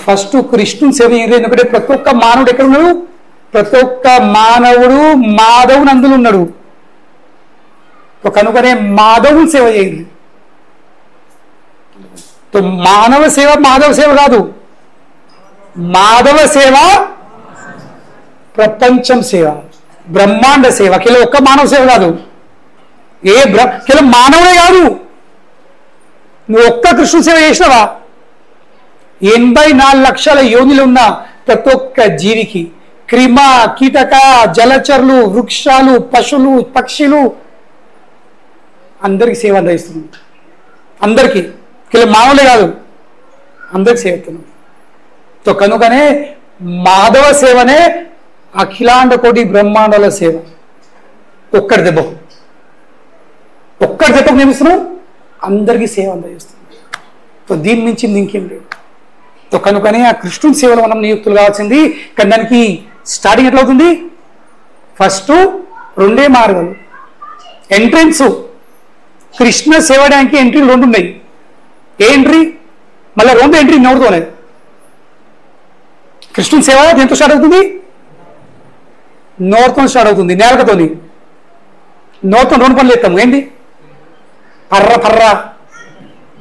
A: ఫస్ట్ కృష్ణుని సేవ ఎందుకంటే ప్రతి ఒక్క మానవుడు ఎక్కడ ఉన్నాడు? ప్రతి ఒక్క మానవుడు మాధవుని అందులో ఉన్నాడు. కనుకనే మాధవుని సేవ చేయండి. మానవ సేవ మాధవ సేవ కాదు, మాధవ సేవ ప్రపంచం సేవ, బ్రహ్మాండ సేవ. కేవలం ఒక్క మానవ సేవ కాదు, కేవలం మానవుడే కాదు. నువ్వు ఒక్క కృష్ణ సేవ చేసినవా 84 లక్షల యోనిలు ఉన్న ప్రతి ఒక్క జీవికి, క్రిమ కీటక జలచరులు వృక్షాలు పశువులు పక్షులు అందరికి సేవ అందిస్తున్నాం. అందరికీ, కేవలం మానవులే కాదు, అందరికి సేవ ఇస్తున్నాం. సో కనుకనే మాధవ సేవనే అఖిలాండ కోటి బ్రహ్మాండాల సేవ. ఒక్కడి దెబ్బకు నియమిస్తున్నాం, అందరికీ సేవ అందజేస్తున్నాం. సో దీని నుంచి ఇంకేం లేదు. సో కనుకనే ఆ కృష్ణుని సేవలో మనం నియుక్తులు కావాల్సింది. కానీ దానికి స్టార్టింగ్ ఎట్లా అవుతుంది? ఫస్ట్ 2 మార్గాలు. ఎంట్రెన్స్ కృష్ణ సేవడానికి ఎంట్రీలు 2 ఉన్నాయి. ఏ ఎంట్రీ? మళ్ళీ 2 ఎంట్రీ నోడుతోనే. కృష్ణుని సేవ దేంతో స్టార్ట్ అవుతుంది? నోరుతో స్టార్ట్ అవుతుంది, నేలకతోని. నోరుతో 2 పనులు ఎత్తాము. ఏంటి? పర్ర పర్ర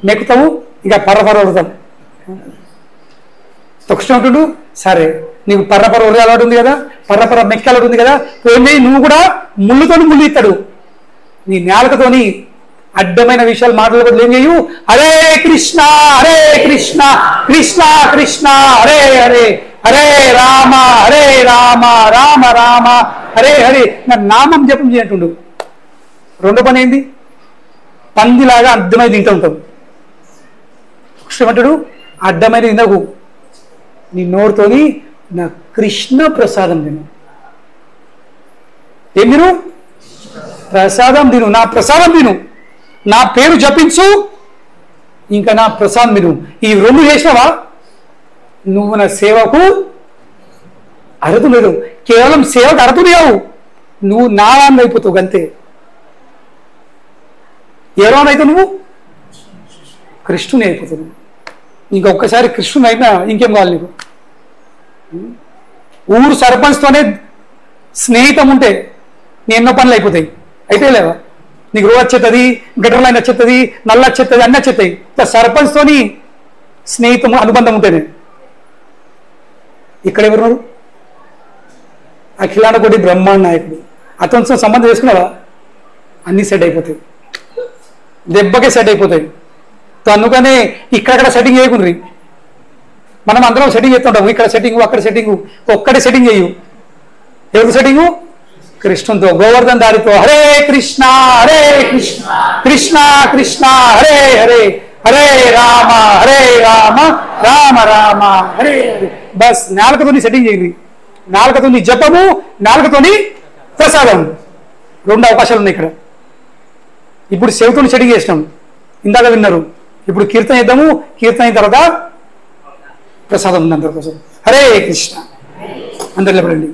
A: మెక్కుతాము, ఇక పర్ర పర్ర ఉడతాము. కృష్ణ అంటుడు సరే నీకు పర్ర పర్ర ఉడే అలవాటు ఉంది కదా, పర్ర పర్ర మెక్కి అలవాటు ఉంది కదా, పోయి నువ్వు కూడా ముళ్ళుతోని ముళ్ళు ఇస్తాడు. నీ నేలకతోని అడ్డమైన విషయాలు మాట్లాడబోదు. ఏం చేయు? హరే కృష్ణ హరే కృష్ణ కృష్ణ కృష్ణ హరే హరే హరే రామ రామ రామ హరే హరే నా నామం జపం చేయటుండు. 2 పని ఏంది? పందిలాగా అడ్డమైన తింటూ ఉంటాం. కృష్ణమంటుడు అడ్డమైన తినకు, నీ నోరుతోని నా కృష్ణ ప్రసాదం తిను. ఏం తిను? ప్రసాదం తిను, నా ప్రసాదం తిను, నా పేరు జపించు, ఇంకా నా ప్రసాదం తిను. ఈ 2 చేసినవా నువ్వు నా సేవకు అర్హత లేదు. కేవలం సేవకు అర్హత లేవు, నువ్వు నావాన్ని అయిపోతావు అంతే. ఎవరైతే నువ్వు కృష్ణుని అయిపోతున్నావు. ఇంకొకసారి కృష్ణుని అయినా ఇంకేం కావాలి నీకు? ఊరు సర్పంచ్తోనే స్నేహితం ఉంటే నీ ఎన్నో పనులు అయిపోతాయి. అయితే లేవా? నీకు రోడ్ వచ్చేస్తుంది, గటర్ లైన్ వచ్చేస్తుంది, నల్ల వచ్చేస్తుంది, అన్నీ వచ్చేస్తాయి. సర్పంచ్తోని స్నేహితం అనుబంధం ఉంటేనే. ఇక్కడ ఎవరున్నారు? అఖిలాండ కోటి బ్రహ్మాండ నాయకుడు. అతనితో సంబంధం చేసుకున్నావా అన్నీ సెట్ అయిపోతాయి, దెబ్బకే సెట్ అయిపోతాయి. అందుకనే ఇక్కడక్కడ సెట్టింగ్ చేయకుండ్రి. మనం అందరం సెట్టింగ్ చేస్తుంటాము, ఇక్కడ సెట్టింగు అక్కడ సెట్టింగు. ఒక్కటే సెట్టింగ్ చేయు. ఎవరు సెట్టింగు? కృష్ణునితో, గోవర్ధన్ దారితో. హరే కృష్ణ కృష్ణ కృష్ణ హరే హరే హరే రామ రామ రామ హరే హరే. బస్ నాలుకతోని సెట్టింగ్ చేయండి. నాలుకతోని జపము, నాలుకతోని ప్రసాదం. 2 అవకాశాలు ఉన్నాయి ఇక్కడ. ఇప్పుడు శివతోని సెట్టింగ్ చేసినాం, ఇందాక విన్నారు. ఇప్పుడు కీర్తన చేద్దాము, కీర్తన అయిన తర్వాత ప్రసాదం ఉంది అందరి కోసం. హరే కృష్ణ అందరు లేపడండి.